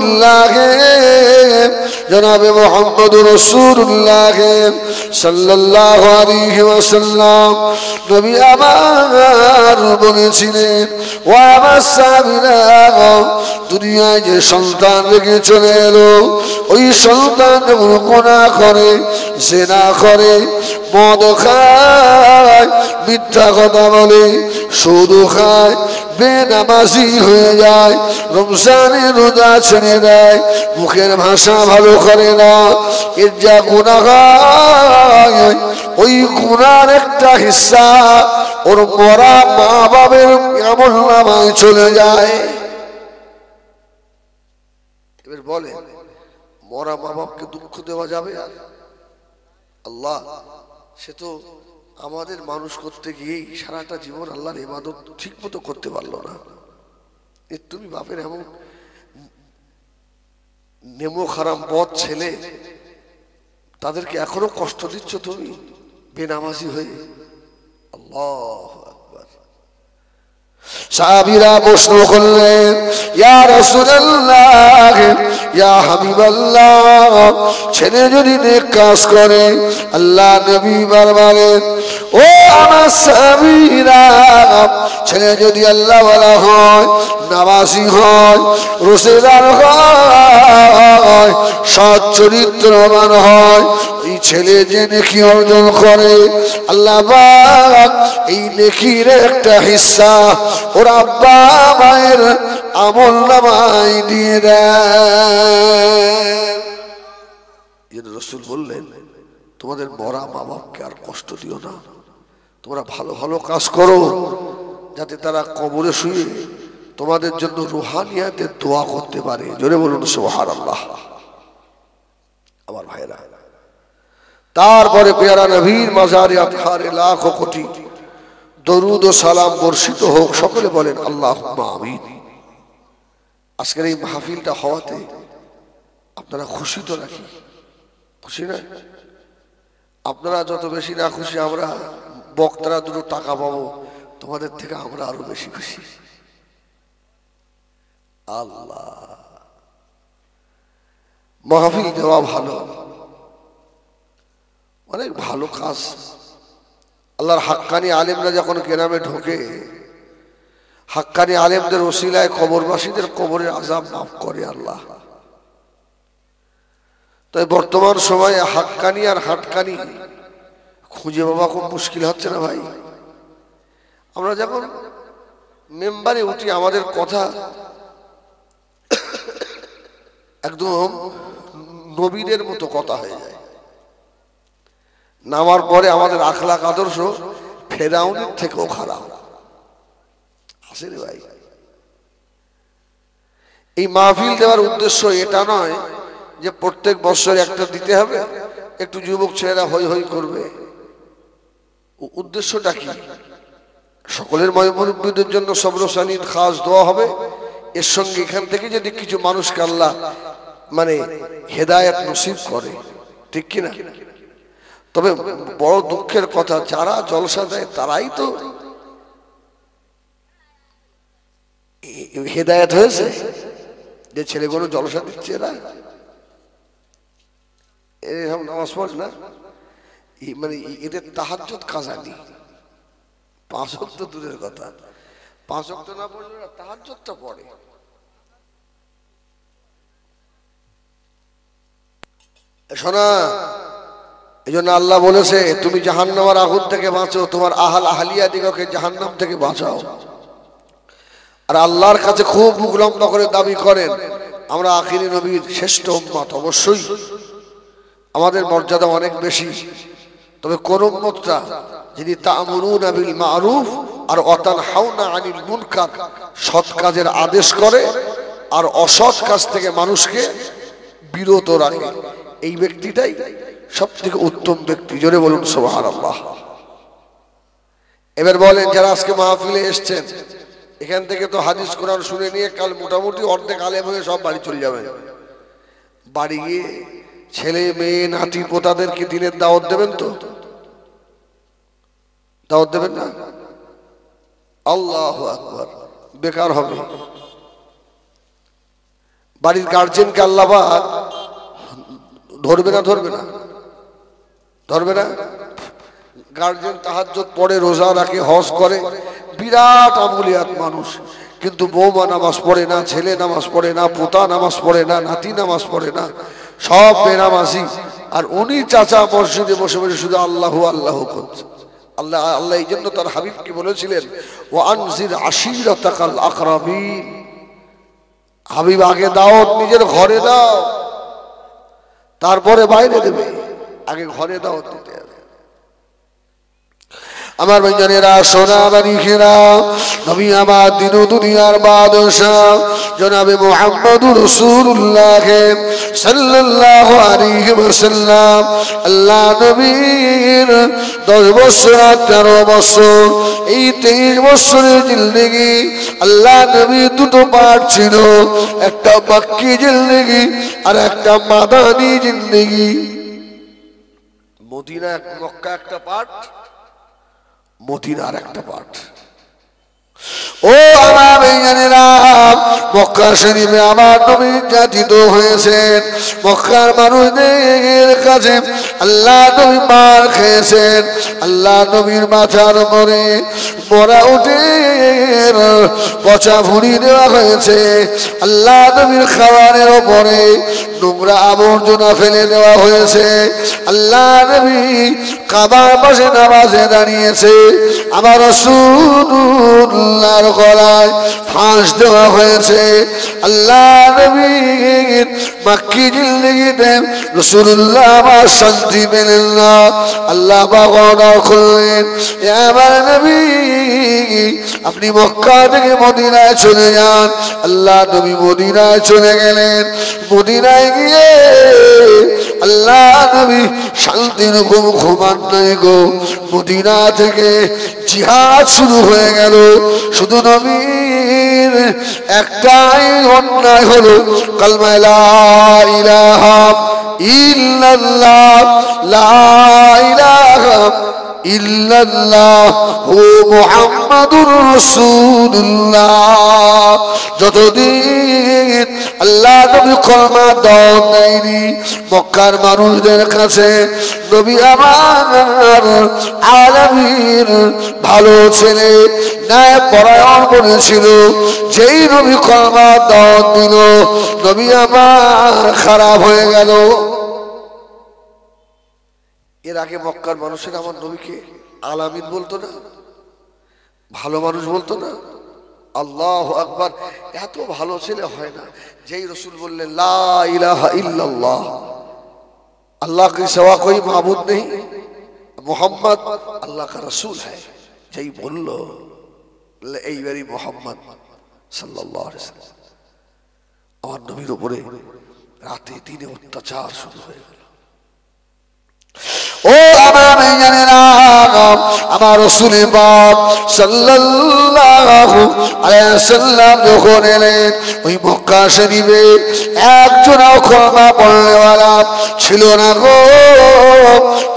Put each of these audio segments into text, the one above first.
রাসূলুল্লাহ জনাবে মুহাম্মদুর রাসূলুল্লাহ সাল্লাল্লাহু আলাইহি ওয়াসাল্লাম নবী আমার বলেছিলেন, ও আমার সাহাবীরা, দুনিয়ায় যে সন্তান রেখে চলে এলো, ওই সন্তান যখন গুনাহ করে, জিনা করে, মদ খায়, মিথ্যা কথা বলে, সুদ খায়, বেনামাজি হয়ে যায়, রমজানের রোজা ছেড়ে দেয়, মুখের ভাষা ভালো করে না, এর যা গুনাহ হয়, ওই গুনার একটা হিস্সা ওর মরা মা বাবের আমলনামায় চলে যায়। এবার বলে, মরা মা বাপকে দুঃখ দেওয়া যাবে? আল্লাহ সে তো আমাদের মানুষ করতে গিয়েই সারাটা জীবন আল্লাহর ইবাদত ঠিক মতো করতে পারলো না, তুমি বাপের এমন নেমো খারাম বদ ছেলে, তাদেরকে এখনো কষ্ট দিচ্ছ তুমি বেনামাজি হয়ে। আল্লাহু আকবার। সাহাবীরা প্রশ্ন করলেন, ইয়া রাসূলুল্লাহ, ইয়া হাবিবাল্লাহ, ছেলে যদি নেক কাজ করে, আল্লাহ নবী বলেন, ও আমার সাহাবীরা, ছেলে যদি আল্লাহ ওয়ালা হয়, নামাজি হয়, রোজেদার হয়, সৎ চরিত্রবান হয়, ওই ছেলে যে নেকি অর্জন করে, আল্লাহ পাক এই নেকির একটা হিস্সা ওর আব্বা মায়ের আমলনামায় দিয়ে দেন। রাসূল বললেন, তোমাদের মরা মা বাপকে আর কষ্ট দিও না, তোমরা ভালো ভালো কাজ করো, যাতে তারা কবরে শুয়ে তোমাদের জন্য রুহানিয়াতে দোয়া করতে পারে। জোরে বলুন সুবহানাল্লাহ। আমার ভাইরা, তারপরে পেয়ারা নবীর মাজারে আতহারে লাখো কোটি দরুদ ও সালাম বর্ষিত হোক, সকলে বলেন আল্লাহুম্মা আমিন। আজকের এই মাহফিলটা হওয়াতে আপনারা খুশি তো নাকি? খুশি না? আপনারা যত বেশি না খুশি, আমরা বক্তারা দুটো টাকা পাবো, তোমাদের থেকে আমরা আরো বেশি খুশি। আল্লাহ, মাহফিল দেওয়া ভালো, অনেক ভালো কাজ। আল্লাহর হাক্কানি আলেমরা যখন গ্রামে ঢোকে, হাক্কানি আলেমদের ওসিলায় কবরবাসীদের কবরের আযাব মাফ করে আল্লাহ। তাই বর্তমান সময়ে হাক্কানি আর হাটকানি খুঁজে পাওয়া খুব মুশকিল হচ্ছে না ভাই? আমরা যখন মেম্বারে উঠি, আমাদের কথা একদম নবীদের মতো কথা হয়ে যায়। নামার পরে আমাদের আখলাক আদর্শ ফেরাউনের থেকেও খারাপ। আসেনি ভাই? এই মাহফিল দেওয়ার উদ্দেশ্য এটা নয় যে প্রত্যেক বছর একটা দিতে হবে, একটু যুবক ছেলেরা হই হই করবে। উদ্দেশ্যটা কি? সকলের মুরব্বীদের জন্য সবরসানিদ খাস দোয়া হবে, এর সঙ্গে এখান থেকে যদি কিছু মানুষকে আল্লাহ মানে হেদায়েত নসিব করে, ঠিক কিনা? তবে বড় দুঃখের কথা, যারা জলসা দেয় তারাই তো হেদায়েত হয়েছে। যে ছেলেগুলো জলসা দিচ্ছে, এরা এরকম নামাজ পড়ে না, মানে এদের তাহাজ্জুদ কাজা নেই। 5 ওয়াক্ত দূরের কথা, 5 ওয়াক্ত না পড়লে ওরা তাহাজ্জুদটা পড়ে। শোনা, এই জন্য আল্লাহ বলেছে, তুমি জাহান্নামের আগুন থেকে বাঁচো, তোমার আহাল আহলিয়া দিগকে জাহান্নাম থেকে বাঁচাও। আর আল্লাহর কাছে খুব মুখ লম্বা করে দাবি করেন, আমরা আখিরি নবীর শ্রেষ্ঠ উম্মত। অবশ্যই আমাদের মর্যাদা অনেক বেশি, তবে কোন উম্মতটা যিনি তা'মুরুনা বিল মা'রুফ আর ওয়াতানহাউনা আনিল মুনকার, সৎ কাজের আদেশ করে আর অসৎ কাজ থেকে মানুষকে বিরত রাখে, এই ব্যক্তিটাই সবথেকে উত্তম ব্যক্তি। জোরে বলুন সুবহানাল্লাহ। এবার বলেন, যারা আজকে মাহফিলে এসেছেন, এখান থেকে তো হাদিস কোরআন শুনে নিয়ে কাল মোটামুটি অর্ধেক আলেম হয়ে সব বাড়ি চলে যাবেন। বাড়ি গিয়ে ছেলে মেয়ে নাতি পোতাদেরকে দিনের দাওয়াত দেবেন তো? দাওয়াত দেবেন না? আল্লাহু আকবার। বেকার হবে। বাড়ির গার্জেনকে আল্লাহ পাক ধরবে না ধরবে না ধরবে না? গার্জেন তাহাজ্জুদ পড়ে, রোজা রাখে, হজ করে, বিরাট আমলিয়াত মানুষ, কিন্তু বৌমা নামাজ পড়ে না, ছেলে নামাজ পড়ে না, পোতা নামাজ পড়ে না, নাতি নামাজ পড়ে না, সব বেনামাজি। আর উনি চাচা মসজিদে বসে বসে শুধু আল্লাহু আল্লাহু করছে। আল্লাহ আল্লাহ এই জন্য তার হাবিবকে বলেছিলেন, ওয়া আনজির আশিরাতাকাল আকরাবিন। হাবিব আগে দাওয়াত নিজের ঘরে দাও, তারপরে বাইরে দেবে, আগে ঘরে দাওয়াত দিতে হবে। আমার ভাইজানেরা, সোনা বাড়িখেরা, নবী আমার দিন দুনিয়ার বাদশাহ জনাবে মুহাম্মদুর রাসূলুল্লাহ সাল্লাল্লাহু আলাইহি ওয়াসাল্লাম, আল্লাহ নবীর 10 বছর 13 বছর, এই 23 বছরের জিন্দেগি আল্লাহ নবীর দুটো পার্ট ছিল, একটা মক্কি জিন্দেগি আর একটা মাদানী জিন্দেগি। মদিনা মক্কা একটা পার্ট, মদিনার একটা পাঠ। ও আমার ভাইজানেরা, মক্কা শরীফে আমার নবী জাতিত হয়েছেন, মক্কার মানুষদের কাছে আল্লাহ নবী মার খেয়েছেন, আল্লাহ নবীর মাথার উপরে মরা উটের পচা ভুঁড়ি দেওয়া হয়েছে, আল্লাহ নবীর খাবারের উপরে নোংরা আবর্জনা ফেলে দেওয়া হয়েছে, আল্লাহ নবী কাবার পাশে নামাজে দাঁড়িয়েছে, আমার রাসূলুল্লাহর গলায় ফাঁস দেওয়া হয়েছে। আল্লাহ নবীর মক্কি জিন্দেগিতে রাসূলুল্লাহ আমার শান্তি পেলেন না, আল্লাহ বাগনা খুললেন, আমার নবী আপনি মক্কা থেকে মদিনায় চলে যান। আল্লাহ নবী মদিনায় চলে গেলেন, মদিনায় গিয়ে আল্লাহ নবী শান্তির ঘুম ঘুমান নাই গো। মদিনা থেকে জিহাদ শুরু হয়ে গেল, শুধু নবীর একটাই অন্যায় হলো কালমা লা ইলাহা ইল্লাল্লাহ, লা ইলাহা ইল্লাল্লাহু মুহাম্মাদুর রাসূলুল্লাহ। যতদিন আল্লাহ নবী কলমা দাও দেয়নি, মক্কার মানুষদের কাছে নবী আমার আলামিন ভালো ছেলে, ন্যায় পরায়ণ বলেছিল, যেই নবী কলমা দাও দিল নবী আমার খারাপ হয়ে গেল। এর আগে মক্কার মানুষের আমার নবীকে আলামিন বলতো না, ভালো মানুষ বলতো না। আল্লাহু আকবার, এত ভালো ছেলে হয় না। যেই রসুল বললেন লা ইলাহা ইল্লাল্লাহ, अल्लाह के सिवा कोई माबूद नहीं, मोहम्मद अल्लाह का रसूल है, যেই বলল এইবারই মোহাম্মদ সাল্লাল্লাহু আলাইহি ওয়াসাল্লাম, আমার নবীর উপরে রাতে দিনে অত্যাচার শুরু হয়ে গেল। ও আমার ভাইজানেরা, আমার রাসূল পাক সাল্লাল্লাহু আলাইহি ওয়াসাল্লাম যখন এলেন, ওই মক্কা শরীফে একজনও কলমা পড়নেওয়ালা ছিল না গো।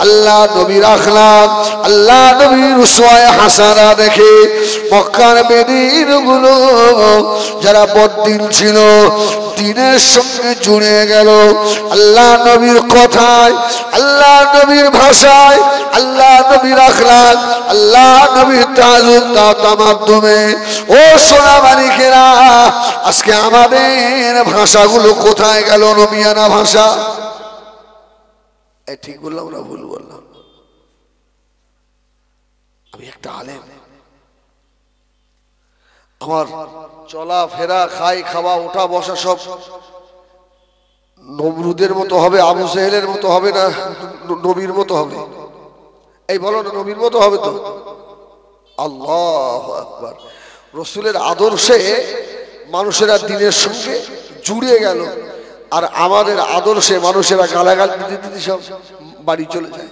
আল্লাহ নবীর আখলাক, আল্লাহ নবীর উসওয়ায়ে হাসানা দেখে মক্কার বেদীনগুলো যারা বদ্দিন ছিল দিনের সঙ্গে জুড়ে গেল। আল্লাহ নবীর কথায়, আল্লাহ নবীর ভাষায়, আল্লাহ নবীর আখলাক, আল্লাহ নবীর তার মাধ্যমে ও সোনা মালিকেরা, আজকে আমাদের ভাষাগুলো কোথায় গেল? নবিয়ানা ভাষা। এই ঠিক বললাম না ভুল বললাম? আমি একটা আলেম, আমার চলা ফেরা, খাই খাওয়া ওঠা বসা সব নমরুদের মতো হবে, আবু জেহেলের মতো হবে না, নবীর মতো হবে? এই বলো না, নবীর মতো হবে তো? আল্লাহু আকবার। রসুলের আদর্শে মানুষেরা দিনের সঙ্গে জুড়ে গেল, আর আমাদের আদর্শে মানুষেরা গালাগাল দিতে দিতে সব বাড়ি চলে যায়।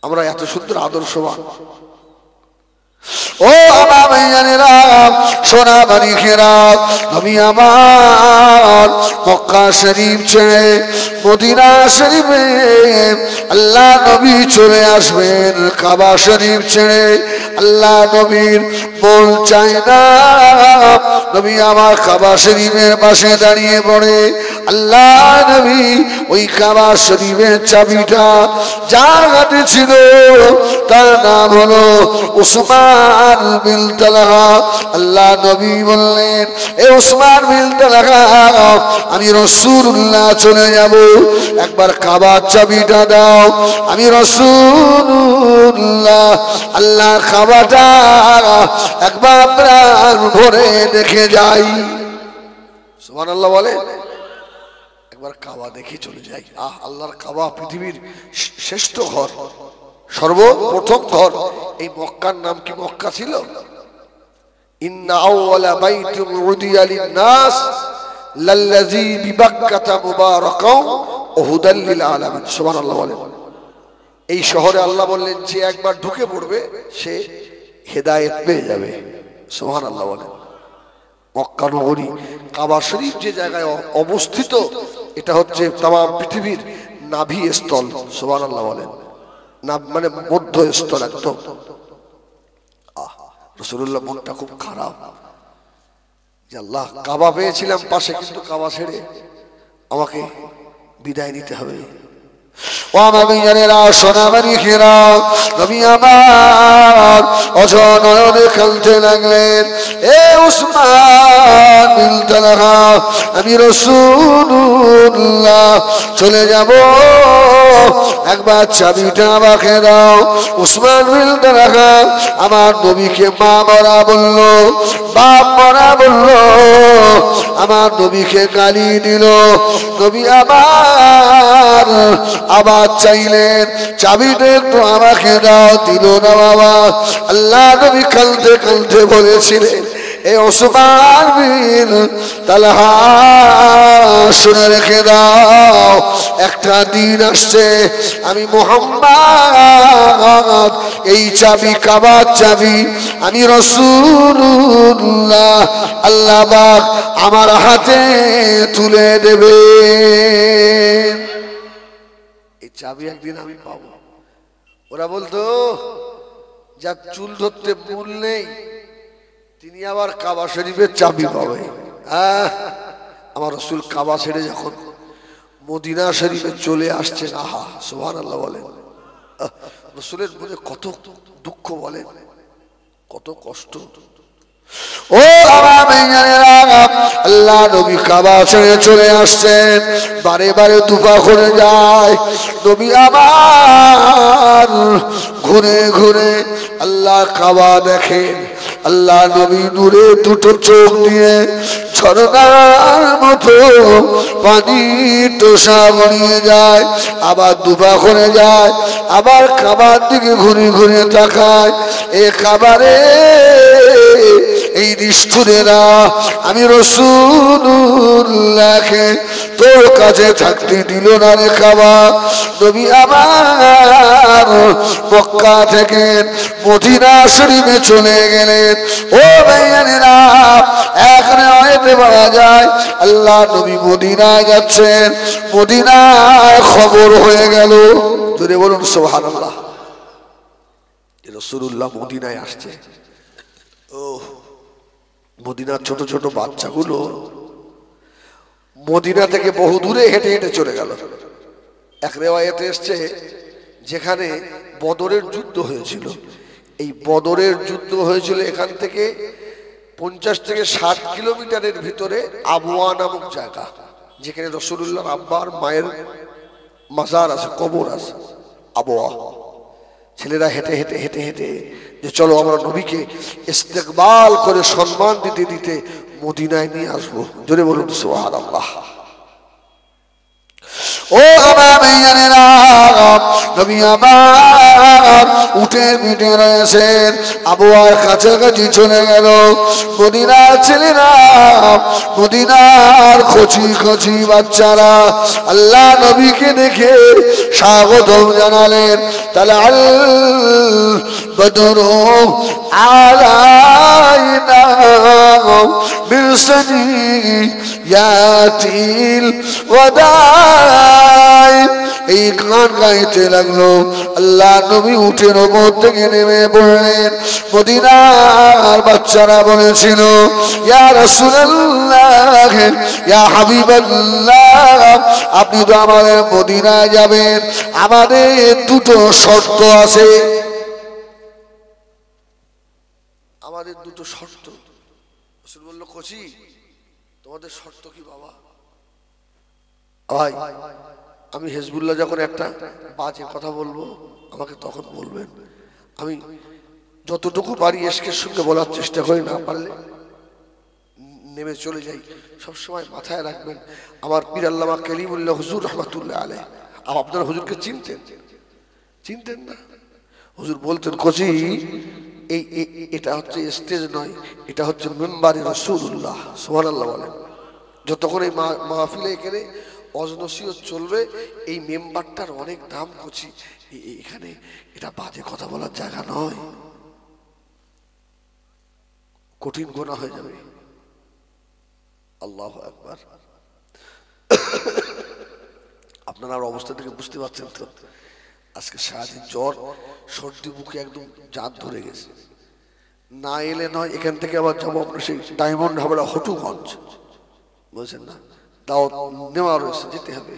আমরা এত সুন্দর আদর্শবান, ও আমার ভাইয়ানেরা, সোনা মানিকেরা, আমি আমার মক্কা শরীফ ছেড়ে মদিনা শরীফে আল্লাহ নবী চলে আসবেন। কাবা শরীফ ছেড়ে আল্লাহ নবীর মন চায় না। নবী আমার কাবা শরীফের পাশে দাঁড়িয়ে পড়ে আল্লাহ নবী ওই কাবা শরীফের চাবিটা যার হাতে ছিল তার নাম হলো উসমান বিন তালহা। আল্লাহ নবী বললেন, এ উসমান বিন তালহা, আমি রাসূলুল্লাহ চলে যাব, একবার কাবার চাবিটা দাও। আমি রাসূলুল্লাহ আল্লাহর কাবাটা একবার প্রাণ ভরে দেখে যাই। সুবহানাল্লাহ বলে, একবার কাবা দেখে চলে যাই। আল্লাহর কাবা পৃথিবীর শ্রেষ্ঠ ঘর, সর্বপ্রথম ঘর। এই মক্কার নাম কি মক্কা ছিল? ইন্না আউওয়ালা বাইতিন উদিয়া লিন-নাস লাল্লাযী বিবাক্কাতা মুবারাকাও ওয়া হুদাল লিল আলামিন। সুবহানাল্লাহ বলেন। এই শহরে আল্লাহ বললেন যে একবার ঢুকে পড়বে সে হেদায়েত পেয়ে যাবে। সুবহানাল্লাহ বলেন। মক্কা নগরী, কাবা শরীফ যে জায়গায় অবস্থিত, এটা হচ্ছে তাম পৃথিবীর নাভি স্থল। সুবহানাল্লাহ বলেন। না মানে মধ্য স্থল একদম। রাসূলুল্লাহ মনটা খুব খারাপ যে আল্লাহ, কাবা পেয়েছিলাম পাশে, কিন্তু কাবা ছেড়ে আমাকে বিদায় নিতে হবে। ও আমার ভাইয়ানেরা, সোনা মানিকেরা, নবী আমার অজনয়নে খেলতে লাগলেন, এ উসমান বিন তালহা, আমি রাসূলুল্লাহ চলে যাব, একবার চাবিটা আমাকে দাও। উসমান বিন তালহা আমার নবীকে মা মরা বলল, বাপ মরা বলল, আমার নবীকে গালি দিল। নবী আমার আবার চাইলেন, চাবিটা একটু আমাকে দাও, দিল না বাবা। আল্লাহ নবী কাঁদতে কাঁদতে বলেছিলেন, এ উসমান বিন তালহা, শুনে রেখে দাও, একটা দিন আসছে আমি মুহাম্মদ এই চাবি, কাবার চাবি, আমি রাসূলুল্লাহ আল্লাহ পাক আমার হাতে তুলে দেবে। এই চাবি একদিন আমি পাবো। ওরা বলতো যার চুল ধরতে ভুল নেই তিনি আবার কাবা শরীফের চাবি পাবে। আমার রাসূল কাবা ছেড়ে যখন মদিনা শরীফে চলে আসছেন, আহা সুবহানাল্লাহ বলেন, রাসূলের মনে কত দুঃখ বলেন, কত কষ্ট। ও আমার ভাইয়ানেরা, আল্লাহ নবী কাবা ছেড়ে চলে আসছেন, বারে বারে দুপা করে যায়। নবী আমার ঘুরে ঘুরে আল্লাহ কাবা দেখেন। আল্লাহ নবী নূরে দুটো চোখ দিয়ে ঝরনার মতো পানি টোসা গড়িয়ে যায়, আবার দুপা করে যায়, আবার কাবার দিকে ঘুরে ঘুরে তাকায়। এ কাবারে এই নিষ্ঠুরেরা আমি রাসূলুল্লাহকে তোর কাছে থাকতে দিল না রে কাবা। নবী আমার মক্কা থেকে মদিনা শরীফে চলে গেলেন। ও ভাইয়ানেরা, এখানে হয়তো বলা যায় আল্লাহ নবী মদিনায় যাচ্ছেন, মদিনায় খবর হয়ে গেল। যদি বলুন সুবহানাল্লাহ, রাসূলুল্লাহ মদিনায় আসছে। ও মদিনার ছোট ছোট বাচ্চাগুলো মদিনা থেকে বহু দূরে হেঁটে হেঁটে চলে গেল। এক রিওয়ায়াতে এসছে যেখানে বদরের যুদ্ধ হয়েছিল, এই বদরের যুদ্ধ হয়েছিল এখান থেকে 50 থেকে 60 কিলোমিটারের ভিতরে আবওয়া নামক জায়গা, যেখানে রাসূলুল্লাহর আব্বার মায়ের মাজার আছে, কবর আছে। আবওয়া ছেলেরা হেঁটে হেঁটে হেঁটে হেঁটে যে চলো আমরা নবীকে ইস্তেকবাল করে সম্মান দিতে দিতে মদিনায় নিয়ে আসবো। জোরে বলুন সুবহানাল্লাহ। ও আমার ভাইয়ানেরা, নবী আমার উটের পিঠে রয়েছেন, আবওয়ার কাছাকাছি চলে গেল। মদিনার ছেলেরা, মদিনার কচি কচি বাচ্চারা আল্লাহ নবীকে দেখে স্বাগতম জানালেন। তালাল বদরু আলাইনা মিন সানিয়াতিল ওয়াদাই। এই গান গাইতে লাগলো। আল্লাহ নবী উঠের ওপর থেকে নেমে পড়লেন। মদিনার বাচ্চারা বলেছিল, ইয়া রাসূলুল্লাহ, ইয়া হাবিবাল্লাহ, আপনি তো আমাদের মদিনায় যাবেন, আমাদের দুটো শর্ত আছে। আমাদের দুটো শর্ত। রাসূল বলল, কচি তোমাদের শর্ত কি বাবা? ভাই, আমি হিজবুল্লাহ যখন একটা বাজে কথা বলবো আমাকে তখন বলবেন। আমি যতটুকু পারি এশকের সঙ্গে বলার চেষ্টা করি, না পারলে নেমে চলে যাই। সবসময় মাথায় রাখবেন, আমার পীর আল্লামা কালিমুল্লাহ হুজুর রহমাতুল্লাহ আলাইহি, আপনারা হুজুরকে চিনতেন না? হুজুর বলতেন, কচি এটা হচ্ছে স্টেজ নয়, এটা হচ্ছে মিম্বারে রাসূলুল্লাহ, সুবহানাল্লাহ বলেন। যতক্ষণ এই মাহফিলে এখানে অজনসিয়ত চলবে, এই মেম্বারটার অনেক দাম। কচি এখানে এটা বাজে কথা বলার জায়গা নয়, কঠিন গুনাহ হয়ে যাবে। আল্লাহু আকবার। আপনারা অবস্থা থেকে বুঝতে পারছেন তো, আজকে সারাদিন জ্বর, সর্দি, মুখে একদম জাত ধরে গেছে। না এলে নয়, এখান থেকে আবার যাবো আপনার সেই ডায়মন্ড হাবড়া হটুগঞ্জ, বুঝছেন না? দাওয়াত নেওয়া রয়েছে, যেতে হবে।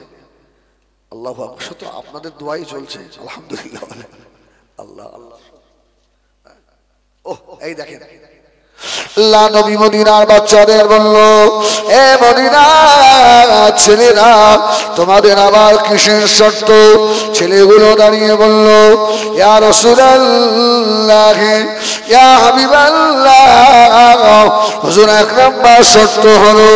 আল্লাহু আকবার। শত আপনাদের দোয়াই চলছে, আলহামদুলিল্লাহ। আল্লাহ আল্লাহ। ওহ, এই দেখেন, আল্লাহ নবী মদিনার বাচ্চাদের বলল, এ মদিনার ছেলেরা, তোমাদের আবার কিসের শর্ত? ছেলেগুলো দাঁড়িয়ে বলল, ইয়া রাসূলুল্লাহ, ইয়া হাবিবাল্লাহ, হুজুর এক নাম্বার শর্ত হলো,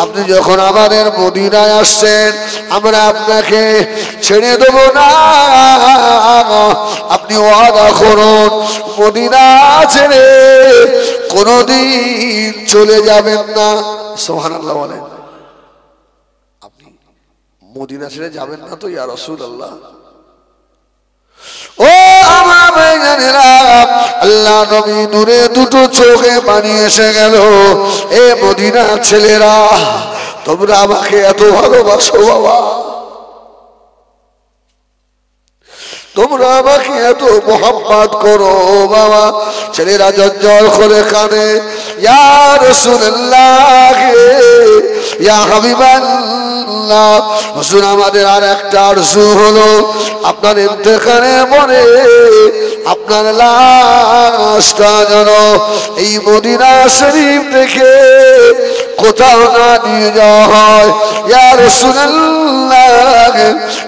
আপনি যখন আমাদের মদিনায় আসছেন আমরা আপনাকে ছেড়ে দেব না। আপনি ওয়াদা করুন মদিনা ছেড়ে কোনদিন চলে যাবেন না। সুবহানাল্লাহ বলেন। আপনি মদিনা ছেড়ে যাবেন না তো ইয়া রাসূলুল্লাহ? ও আমার ভাইজানেরা, আল্লাহ নবী দূরে দুটো চোখে পানি এসে গেল। এ মদিনার ছেলেরা, তোমরা আমাকে এত ভালোবাসো বাবা, তোমরা আমাকে এত মোহাম্মত করো বাবা। ছেলেরা জঞ্জল করে কাঁদে, ইয়া রাসূলুল্লাহ, ইয়া হাবিবাল্লাহ, হুজুর আমাদের আর একটা আরজু হলো, আপনার ইন্তেকালের পরে আপনার লাশটা যেন এই মদিনা শরীফ থেকে কোথাও না নিয়ে যাওয়া হয়। ইয়া রাসূলুল্লাহ,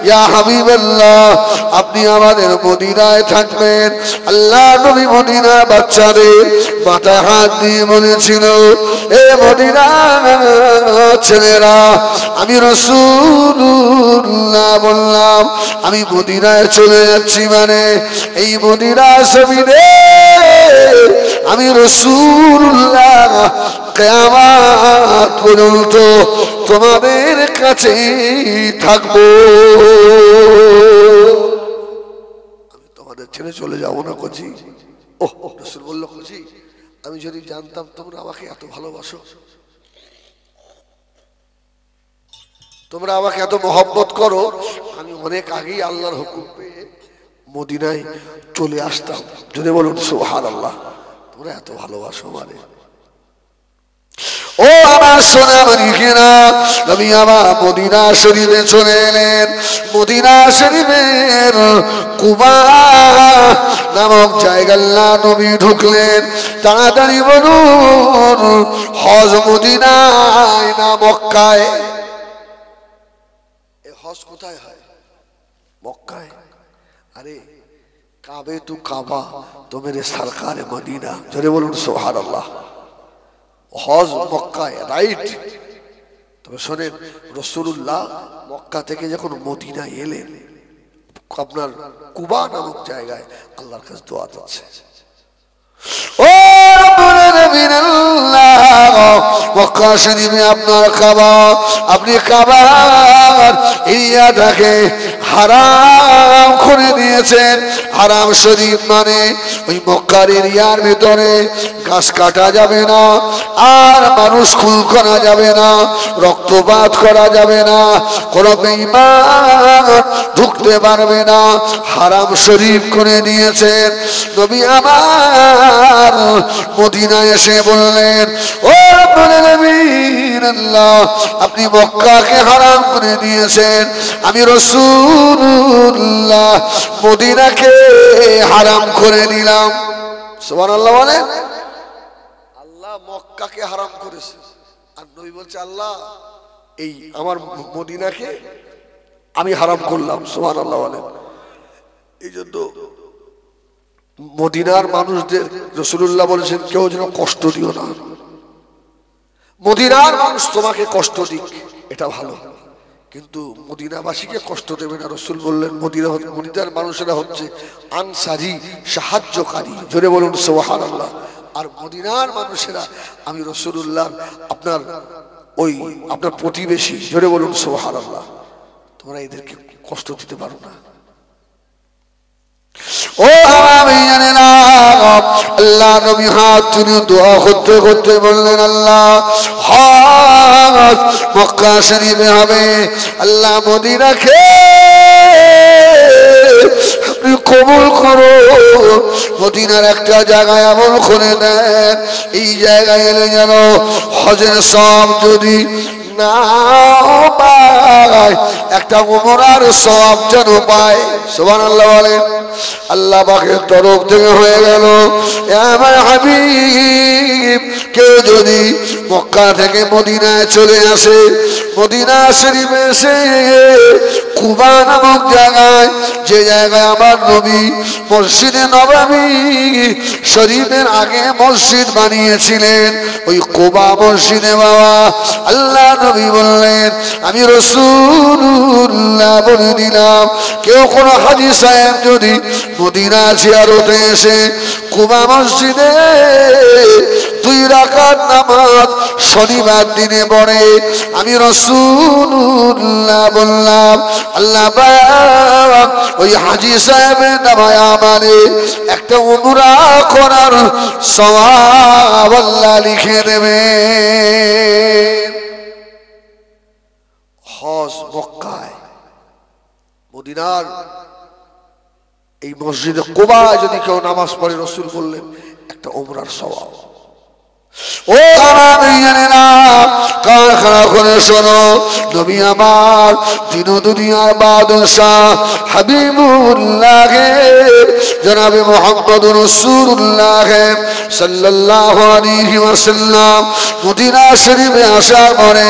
ইয়া হাবিবাল্লাহ, আপনি আমাদের মদিনায় থাকবেন। আল্লাহ নবী মদিনার বাচ্চাদের মাথায় হাত দিয়ে বলেছিল, এ মদিনার ছেলেরা, আমি রাসূলুল্লাহ বললাম, আমি মদিনায় চলে যাচ্ছি, মানে এই মদিনা জমিনে আমি রাসূলুল্লাহ কিয়ামত পর্যন্ত তোমাদের কাছে থাকবো, আমি তোমাদের ছেড়ে চলে যাবো না কচি। ওহ, রাসূল বলল, কচি আমি যদি জানতাম তোমরা আমাকে এত ভালোবাসো, তোমরা আমাকে এত মহব্বত করো, আমি অনেক আগেই আল্লাহর হুকুম পেয়ে মদিনায় চলে আসতাম। যদি বলুন সুবহানাল্লাহ। তোমরা এত ভালোবাসো মানে। ও আমার সোনা মনিকেরা, নবী আমার মদিনা শরীফে চলে এলেন। মদিনা শরীফের কুবা নামক জায়গায় নবী ঢুকলেন। তাড়াতাড়ি বলুন, হজ মদিনায় না মক্কায়? হজ কোথায় হয়? মক্কায়। अरे काबे तू काबा तो मेरे सरकार मदीना। जरे बोलूं सुभान अल्लाह। हज मक्का राइट। तब शुने रसूलुल्लाह मक्का থেকে যখন মদিনা এলেন, আপনার কুবা নামক জায়গায় আল্লাহর কাছে দোয়া করছে, ও রব্বুল আলামিন আল্লাহ, মক্কা শরীফে আপনার কাবা, আপনি কাবার এরিয়াটাকে হারাম করে দিয়েছেন। হারাম শরীফ মানে ওই মক্কার এরিয়ার ভিতরে গাছ কাটা যাবে না, আর মানুষ খুন করা যাবে না, রক্তপাত করা যাবে না, কোনো বেঈমান ঢুকতে পারবে না, হারাম শরীফ করে দিয়েছেন। নবী আমার মদিনায় এসে বললেন, ও রব্বুল আলামিন আল্লাহ, আপনি মক্কাকে হারাম করে দিয়েছেন, আমি রাসূলুল্লাহ মদিনাকে হারাম করে দিলাম। সুবহানাল্লাহ বলেন। আল্লাহ মক্কাকে হারাম করেছে, আর নবী বলছে আল্লাহ এই আমার মদিনাকে আমি হারাম করলাম। সুবহানাল্লাহ বলেন। এই জন্য মদিনার মানুষদের রাসূলুল্লাহ বলেছেন কেউ যেন কষ্ট দিও না। মদিনার মানুষ তোমাকে কষ্ট দিক এটা ভালো, কিন্তু মদিনাবাসীকে কষ্ট দেবে না। রাসূল বললেন মদিনার মানুষেরা হচ্ছে আনসারী, সাহায্যকারী। জোরে বলুন সুবহানাল্লাহ। আর মদিনার মানুষেরা আমি রাসূলুল্লাহ আপনার প্রতিবেশী। জোরে বলুন সুবহানাল্লাহ। তোমরা এদেরকে কষ্ট দিতে পারো না। ও আল্লাহ নবী হাত তুলে দোয়া করতে করতে বললেন, আল্লাহ হজ মক্কা শরীফে হবে, আল্লাহ মদিনাকে আপনি কবুল করো। মদিনার একটা জায়গায় আমল করে দেন, এই জায়গায় এলে যেন হজের সব যদি না পায়, একটা উমরার সওয়াব যেন পায়। সুবহানাল্লাহ বলেন। আল্লাহ পাকের তরফ থেকে হয়ে গেল, আমার হাবিব কেউ যদি মক্কা থেকে মদিনায় চলে আসে, মদিনা শরীফে এসে কুবা নামক জায়গায়, যে জায়গায় আমার নবী মসজিদে নববী শরীফের আগে মসজিদ বানিয়েছিলেন, ওই কুবা মসজিদে বাবা আল্লাহ নবী বললেন, আমি রাসূলুল্লাহ বলে দিলাম, কেউ কোনো হাজী সাহেব যদি মদিনা জিয়ারতে এসে কুবা মসজিদে 2 রাকাত নামাজ শনিবার দিনে পড়ে, আমি রাসূলুল্লাহ বললাম আল্লাহ পাক ওই হাজী সাহেবের নামায় আমারে একটা উমরা করার সওয়াব আল্লাহ লিখে দেবে। হজ মক্কায়, মদিনার এই মসজিদে কুবায় যদি কেউ নামাজ পড়ে, রাসূল বললেন একটা উমরার সওয়াব। ও আমার ভাইয়েরা, কান খাড়া করে শোনো, নবী আমার দিন দুনিয়ার বাদশাহ হাবিবুল্লাহ জনাবে মুহাম্মদুর রাসূলুল্লাহ সাল্লাল্লাহু আলাইহি ওয়াসাল্লাম মদিনা শরীফে আসার পরে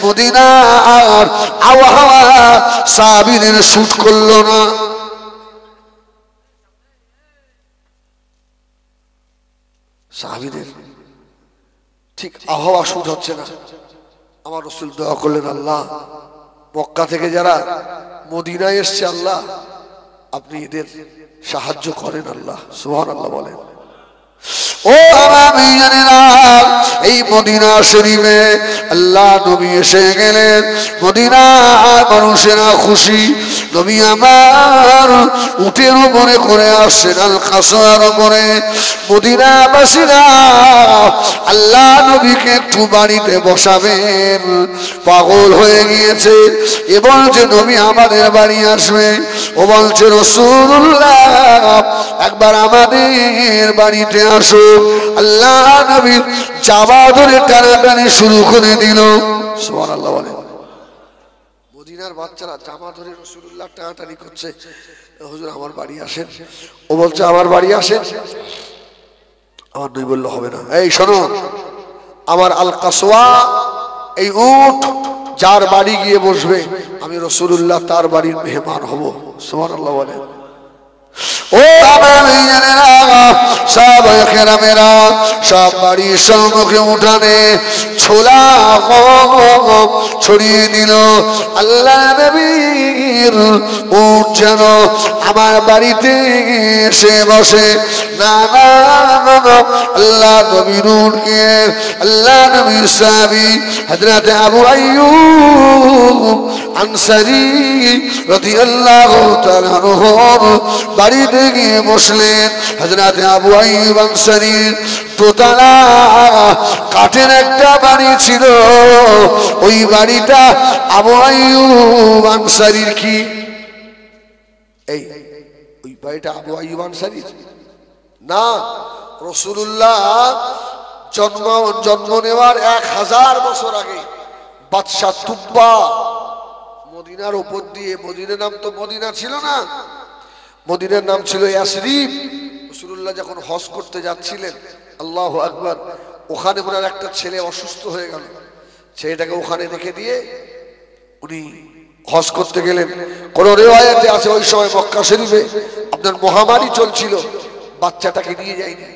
মদিনার আবহাওয়া সাহাবীদের শুট করলো না। সাহাবীদের ঠিক আবহাওয়া শুট হচ্ছে না। আমার রাসূল দোয়া করলেন, আল্লাহ মক্কা থেকে যারা মদিনায় এসছে, আল্লাহ আপনি এদের সাহায্য করেন। আল্লাহ সুবহানাল্লাহ বলেন। ও আমার ভাইয়েরা, এই মদিনা শরীফে আল্লাহ নবী এসে গেলেন, মদিনার মানুষেরা খুশি। নবী আমার উটের উপরে করে আসছেন, আল কাসার উপরে। মদিনাবাসীরা আল্লাহ নবীকে একটু বাড়িতে বসাবেন, পাগল হয়ে গিয়েছে। এ বলছে নবী আমাদের বাড়ি আসবে, ও বলছে রাসূলুল্লাহ একবার আমাদের বাড়িতে আসো। আল্লাহ নবী জামা ধরে টানাটানি শুরু করে দিল। সুবহানাল্লাহ বলেন। মদিনার বাচ্চারা জামা ধরে রাসূলুল্লাহ টানাটানি করছে, হুজুর আমার বাড়ি আসেন। ও বলছে আমার বাড়ি আসেন। আমার নবী বলল হবে না, এই শোনো, আমার আল কাসওয়া এই উট যার বাড়ি গিয়ে বসবে, আমি রাসূলুল্লাহ তার বাড়ির মেহমান হব। সুবহানাল্লাহ বলেন। ও আমার ভাইয়েরা, সাহাবায়ে কেরামেরা সব বাড়ির সম্মুখে উঠানে ছোলা ছড়িয়ে দিল। আল্লাহ নবীর উট যেন আমার বাড়িতে এসে বসে। না না আল্লাহ নবীর উটকে আল্লাহ নবীর সাহাবী হযরত আবু আইয়ুব আনসারী রাদিয়াল্লাহু তাআলা আনহুর বাড়িতে গিয়ে বসলেন। হযরত আবু আইয়ুব আনসারীর দোতলা কাঠের একটা বাড়ি ছিল। ওই বাড়িটা আবু আইয়ুব আনসারীর কি? এই ওই বাড়িটা আবু আইয়ুব আনসারীর না, রাসূলুল্লাহ জন্ম নেওয়ার 1000 বছর আগে বাদশা তুব্বা মদিনার উপর দিয়ে, মদিনার নাম তো মদিনা ছিল না, মদিনার নাম ছিল ইয়াসরিব। রাসূলুল্লাহ যখন হজ করতে যাচ্ছিলেন, আল্লাহু আকবার, ওখানে ওনার একটা ছেলে অসুস্থ হয়ে গেল। ছেলেটাকে ওখানে রেখে দিয়ে উনি হজ করতে গেলেন। কোন রিওয়ায়াতে আছে ওই সময় মক্কা শরীফে আপনার মহামারী চলছিল, বাচ্চাটাকে নিয়ে যায়নি,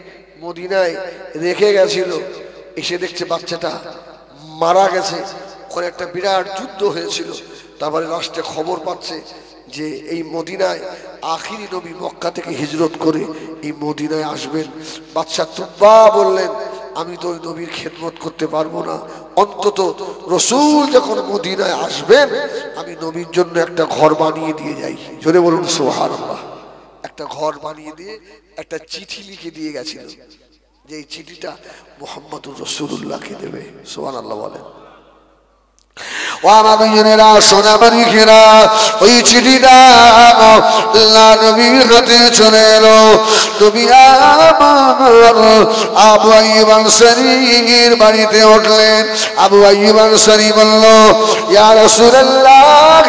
মদিনায় রেখে গেছিল। এসে দেখছে বাচ্চাটা মারা গেছে। ওখানে একটা বিরাট যুদ্ধ হয়েছিল। তারপরে লাস্টে খবর পাচ্ছে যে এই মদিনায় আখিরি নবী মক্কা থেকে হিজরত করে এই মদিনায় আসবেন। বাদশা তুব্বা বললেন, আমি তো ওই নবীর খেদমত করতে পারবো না, অন্তত রসুল যখন মদিনায় আসবেন আমি নবীর জন্য একটা ঘর বানিয়ে দিয়ে যাই। জোরে বলুন সুবহানাল্লাহ। একটা ঘর বানিয়ে দিয়ে একটা চিঠি লিখে দিয়ে গেছিল, যে এই চিঠিটা মুহাম্মদুর রাসূলুল্লাহকে দেবে। সুবহানাল্লাহ বলেন। ও আমার ভাইয়েরা, সোনামানিকেরা, ওই চিঠিটা আল্লাহ নবীর হাতে চলে এলো। নবী আমার আবু আইয়ুব আনসারীর বাড়িতে উঠলেন। আবু আইয়ুব আনসারী বলল, ইয়া রাসূলুল্লাহ,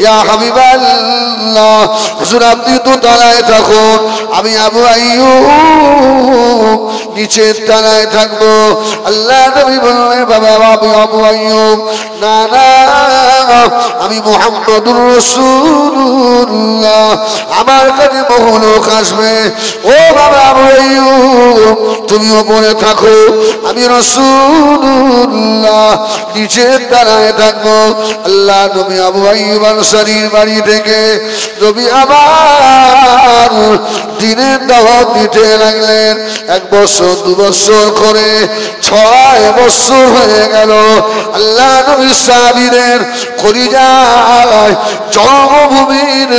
ইয়া হাবিবাল্লাহ, হুজুর আপনি তো তলায় থাকুন, আমি আবু আইয়ুব নিচের তলায় থাকবো। আল্লাহ নবী বললেন, বাবা আবু আইয়ুব, না না, আমি মুহাম্মদুর রাসূলুল্লাহ, আমার কাছে বহু লোক আসবে। ও বাবা আবু আইয়ুব, তুমি উপরে থাকো, আমি রাসূলুল্লাহ নিচের তলায় থাকবো। আল্লাহ নবী আবু আইয়ুব আনসারীর বাড়ি থেকে নবী আবার দিনের দাওয়াত দিতে লাগলেন। 1 বছর 2 বছর করে 6 বছর হয়ে গেল। আল্লাহ নবী সাহাবীদের কলিজায় জন্মভূমির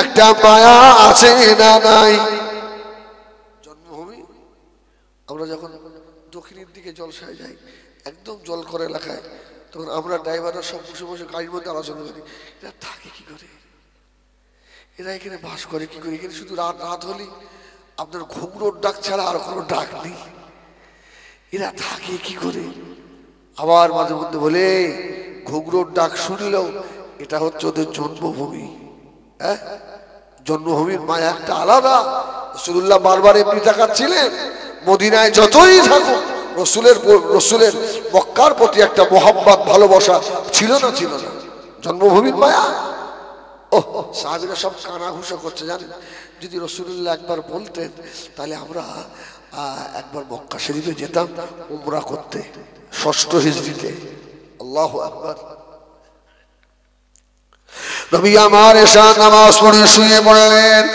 একটা মায়া আছে না নাই? জন্মভূমি, আমরা যখন দক্ষিণের দিকে জলসায় যাই, একদম জলকর এলাকায়, তখন আমরা ড্রাইভাররা সব বসে বসে গাড়ির মধ্যে আলোচনা করি, এরা থাকে কি করে, এরা এখানে বাস করে কি করে। এখানে শুধু রাত হলে আপনার ঘুঘুরোর ডাক ছাড়া আর কোনো ডাক নেই, এরা থাকে কি করে। আবার মাঝে মধ্যে বলে, ঘুঘুরোর ডাক শুনলেও এটা হচ্ছে ওদের জন্মভূমি। হ্যাঁ, জন্মভূমির মায়া একটা আলাদা। রাসূলুল্লাহ বারবার এমনি তাকাচ্ছিলেন, মদিনায় যতই থাকুক রসুলের মক্কার প্রতি একটা মোহাব্বত ভালোবাসা ছিল না, ছিল না, জন্মভূমির মায়া। ও সাহাবীরা সব কানাঘুষা করছে, জানেন, যদি রাসূলুল্লাহ একবার বলতেন তাহলে আমরা একবার মক্কা শরীফে যেতাম উমরা করতে, 6ষ্ঠ হিজরিতে। আল্লাহু আকবার। নবী আমার এশা নামাজ পড়ে শুয়ে পড়লেন।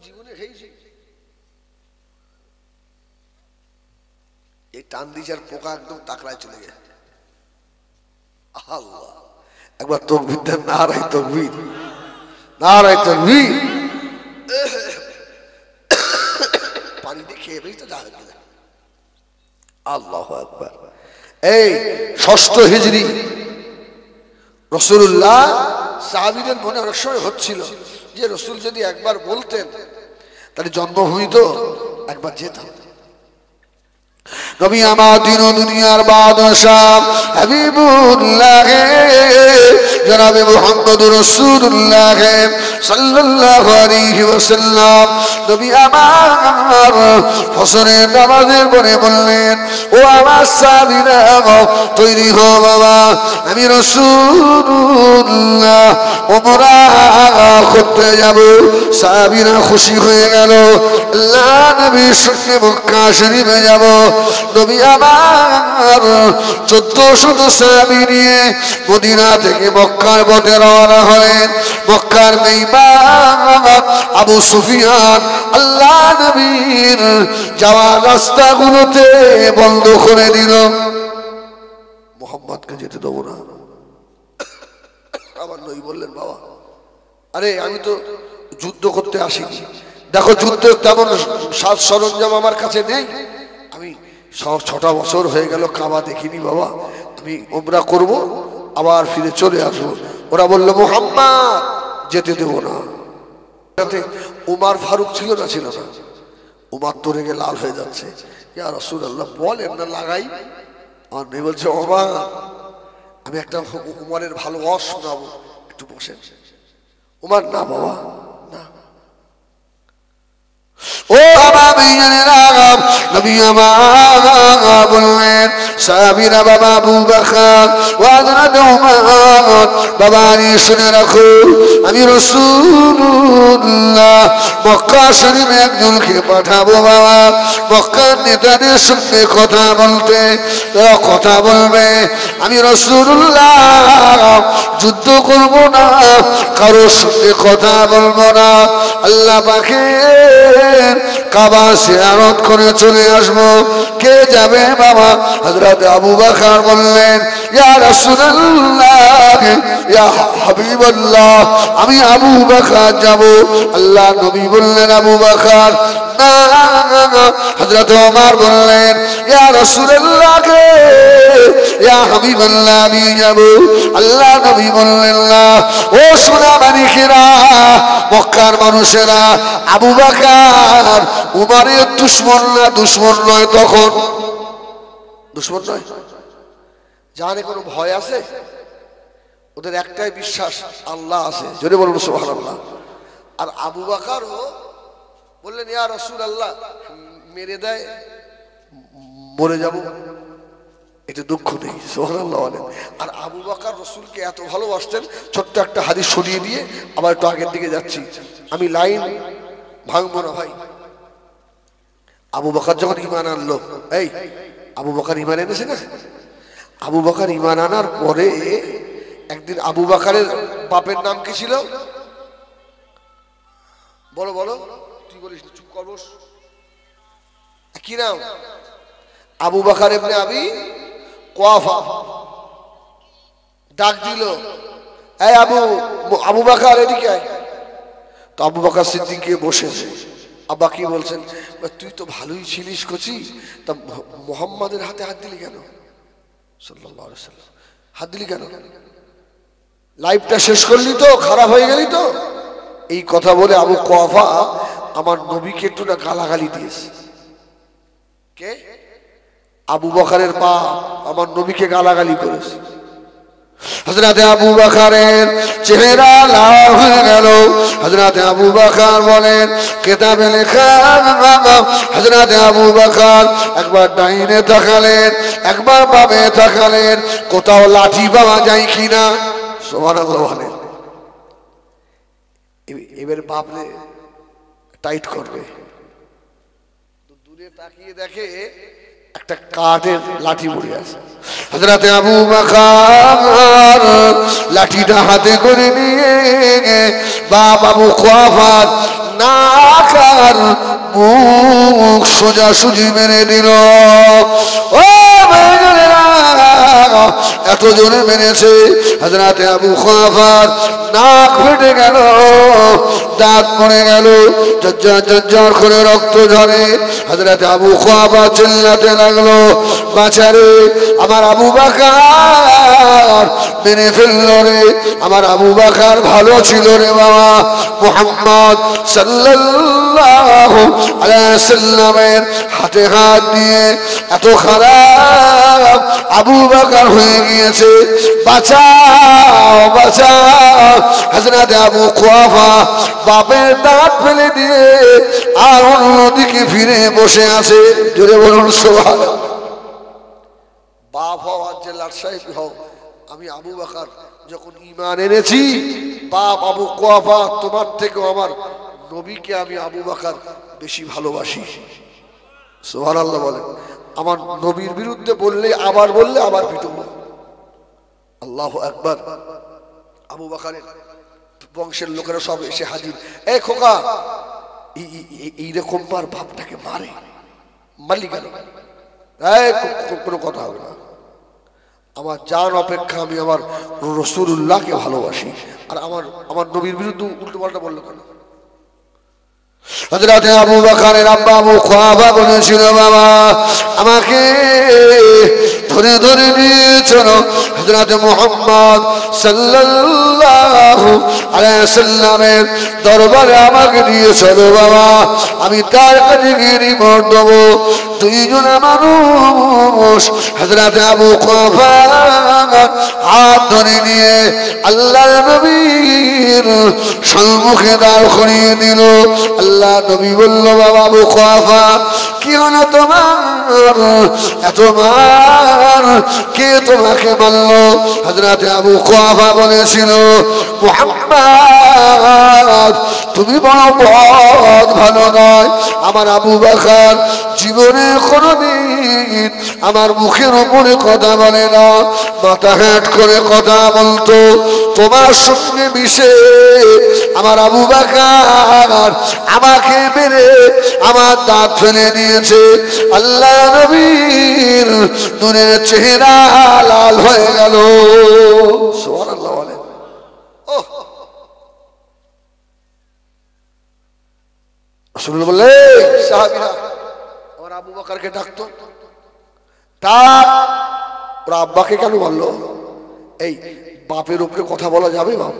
জীবনে খেয়েছি এই টান দিছার পোকা একদম তাকড়ায় চলে গেছে। আল্লাহ, একবার তাকবীর দেন, নারায়ে তাকবীর, নারায়ে তাকবীর। পানি দিয়ে খেয়ে বেশ তো যাবে। আল্লাহু আকবার। এই 6ষ্ঠ হিজরি রাসূলুল্লাহ সাহাবীদের মনে অনেক সময় হচ্ছিল যে রাসূল যদি একবার বলতেন তাহলে জন্মভূমি তো একবার যেতাম। নবী আমার দিন ও দুনিয়ার বাদশা হাবিবুল্লাহ জনাবে মুহাম্মদুর রাসূলুল্লাহ সাল্লাল্লাহু আলাইহি ওয়াসাল্লাম নবী আমার ফজরের নামাজের পরে বললেন, ও আমার সাহাবীরা তৈরি হও বাবা, আমি রাসূলুল্লাহ উমরা করতে যাব। সাহাবীরা খুশি হয়ে গেল, আল্লাহ নবীর সঙ্গে মক্কা শরীফে যাব। নবী আমার 1400 সাহাবী নিয়ে মদিনা থেকে মক্কার পথে রওনা হলেন। মক্কার বেঈমান আবু সুফিয়ান আল্লাহ নবীর যাওয়ার রাস্তাগুলোতে বন্ধ করে দিল, মুহাম্মদকে যেতে দেবো না। আমার নবী বললেন, বাবা আরে আমি তো যুদ্ধ করতে আসিনি, দেখো যুদ্ধের তেমন সাজ সরঞ্জাম আমার কাছে নেই, আমি 6টা বছর হয়ে গেল কাবা দেখিনি বাবা, আমি উমরা করব আবার ফিরে চলে আসবো। ওরা বলল, মুহাম্মদ যেতে দেব না। উমার ফারুক ছিল না? ছিল না। উমার তো রেগে লাল হয়ে যাচ্ছে, ইয়া রাসূলুল্লাহ বলেন না লাগাই। আমার মেয়ে বলছে, ওমর আমি একটা উমারের ভালো ওয়াজ শোনাবো, একটু বসেন। উমার, না বাবা না। ও আমার মেয়েরা, নবী আমার বললেন, সাহাবীরা বাবা আবু বকর ও হযরত ওমর, বাবা রে শুনে রাখো, আমি রাসূলুল্লাহ মক্কা শরীফে একজনকে পাঠাবো বাবা, মক্কার নেতাদের সঙ্গে কথা বলতে, কথা বলবে। আমি রাসূলুল্লাহ যুদ্ধ করব না, কারোর সঙ্গে কথা বলবো না, আল্লাহ পাকের কাবা জিয়ারত করে চলে আসবো। কে যাবে বাবা? হযরত আবু বকর বললেন, ইয়া রাসূলুল্লাহ ইয়া হাবিবাল্লাহ, আমি আবু বকর যাব। আল্লাহ নবী বললেন, আবু বকর না। হযরত ওমর বললেন, ইয়া রাসূলুল্লাহ ইয়া হাবিবাল্লাহ, আমি যাব। আল্লাহ নবী বললেন না। ও সোনা মানিকেরা, মক্কার মানুষেরা, আবু বকর উমরের দুশমন না, দুশমন নয়, তখন দুশমন নয়। জানে কোনো ভয় আছে? ওদের একটাই বিশ্বাস, আল্লাহ আছে, যদি বলুন সুবহানাল্লাহ। আর আবু বকরও বললেন, ইয়া রাসূলুল্লাহ মেরে দেয় মরে যাব, এটা দুঃখ নেই, সুবহানাল্লাহ বলেন। আর আবু বকর রাসূলকে এত ভালোবাসতেন, ছোট্ট একটা হাদিস শুনিয়ে দিয়ে আবার একটু আগের দিকে যাচ্ছি, আমি লাইন ভাঙবো না ভাই। আবু বকর যখন ঈমান আনলো, এই আবু বকর ঈমান এনেছে না? আবু বকর ঈমান আনার পরে একদিন আবু বকরের বাপের নাম কি ছিল? বলো বলো, তুই বলিস, চুপ কর বস। কি নাম? আবু বকর ইবনে আবি কুহাফা। ডাক দিল, এই আবু বকর এদিকে আয়। তো আবু বকর সিদ্দিক গিয়ে বসেছে। আব্বা কি বলছেন? তুই তো ভালোই ছিলিস কচি, তা মুহাম্মাদের হাতে হাত দিলি কেন? সাল্লাল্লাহু আলাইহি ওয়াসাল্লাম হাত দিলি কেন? লাইফটা শেষ করলি তো, খারাপ হয়ে গেলি তো। এই কথা বলে আবু কুহাফা আমার নবীকে একটু না গালাগালি দিয়েছে। কে? আবু বকরের বাপ আমার নবীকে গালাগালি করেছে। হযরত আবু বকরের চেহারা লাল হয়ে গেল। হযরত আবু বকর বলেন, কিতাবে লেখা, হযরত আবু বকর একবার ডাইনে তাকালেন, একবার বামে তাকালেন, কোথাও লাঠি পাওয়া যায় কিনা। সুবহানাল্লাহ বলেন। এবার বাপরে টাইট করবে, দূরে তাকিয়ে দেখে একটা কাঠের লাঠি পড়ে আছে। হযরত আবু বকর লাঠিটা হাতে করে নিয়ে বাপ আবু কুহাফার নাক আর মুখ সোজাসুজি মেরে দিল। ও এত জোরে মেরেছে, হযরত আবু কুহাফার নাক ফেটে গেল, দাঁত পড়ে গেল, ঝরঝর করে রক্ত ঝরে। হযরত আবু কুহাফা চিল্লাতে লাগলো, বাঁচারে আমার আবু বকর মেরে ফেললো রে, আমার আবু বকর ভালো ছিল রে বাবা। মুহাম্মদ সাল্লাল্লাহু আলাইহি সাল্লামের হাতে হাত দিয়ে এত খারাপ আবু বকর হয়ে গিয়েছে, বাঁচাও বাঁচাও। হযরত আবু কুহাফা বাপের দাঁত ফেলে দিয়ে আর অন্যদিকে ফিরে বসে আছে। জোরে বলুন সুবহানাল্লাহ। বাপ হও আর জেলার সাহেব হও, আমি আবু বকর যখন ঈমান এনেছি, বাপ আবু কুহাফা তোমার থেকেও আমার নবীকে আমি আবু বকর বেশি ভালোবাসি। সুবহানাল্লাহ বলেন। আমার নবীর বিরুদ্ধে বললে আবার পিটবো। আল্লাহু আকবার। আবু বকরের বংশের লোকেরা সব এসে হাজির। এই খোকা, এইরকম পার বাপটাকে মারে, মারলি কেন? কোনো কথা হবে না, আমার জান অপেক্ষা আমি আমার রাসূলুল্লাহকে ভালোবাসি। আর আমার নবীর বিরুদ্ধে উল্টো পাল্টা বললো কেন? হযরত আবু বকরের আব্বা আবু কুহাফা বলেছিল, বাবা আমাকে ধরে ধরে নিয়ে চলো হযরত মুহাম্মদ সাল্লাল্লাহু আলাইহি ওয়াসাল্লামের দরবারে আমাকে নিয়ে চলো বাবা, আমি তার কাছে গিয়ে রিপোর্ট দেবো। দুইজনে মানুষ হযরত আবু কুহাফা হাত ধরে নিয়ে আল্লাহর নবীর সম্মুখে দাঁড় করিয়ে দিল। আল্লাহ নবী বলল, বাবা আবু কুহাফা কি হলো তোমার? এত মার কে তোমাকে মারলো? হযরত আবু কুহাফা বলেছিল, মুহাম্মদ তুমি বড় পথ ভালো নয়। আমার আবু বকর জীবনে কোনদিন আমার মুখের উপরে কথা বলে না, মাথা হ্যাট করে কথা বলতো। তোমার সঙ্গে মিশে আমার আবু বকর আমাকে মেরে আমার দাঁত ফেলে দিয়েছে। আল্লাহ নবীর নূরের চেহারা লাল হয়ে গেল। সুবহানাল্লাহ বলেন। ওহ, রাসূল বললে সাহাবীরা আমার আবু বকরকে ডাকতো, তার ওর আব্বাকে কেন বললো? এই বাপের উপরে কথা বলা যাবে? বাপ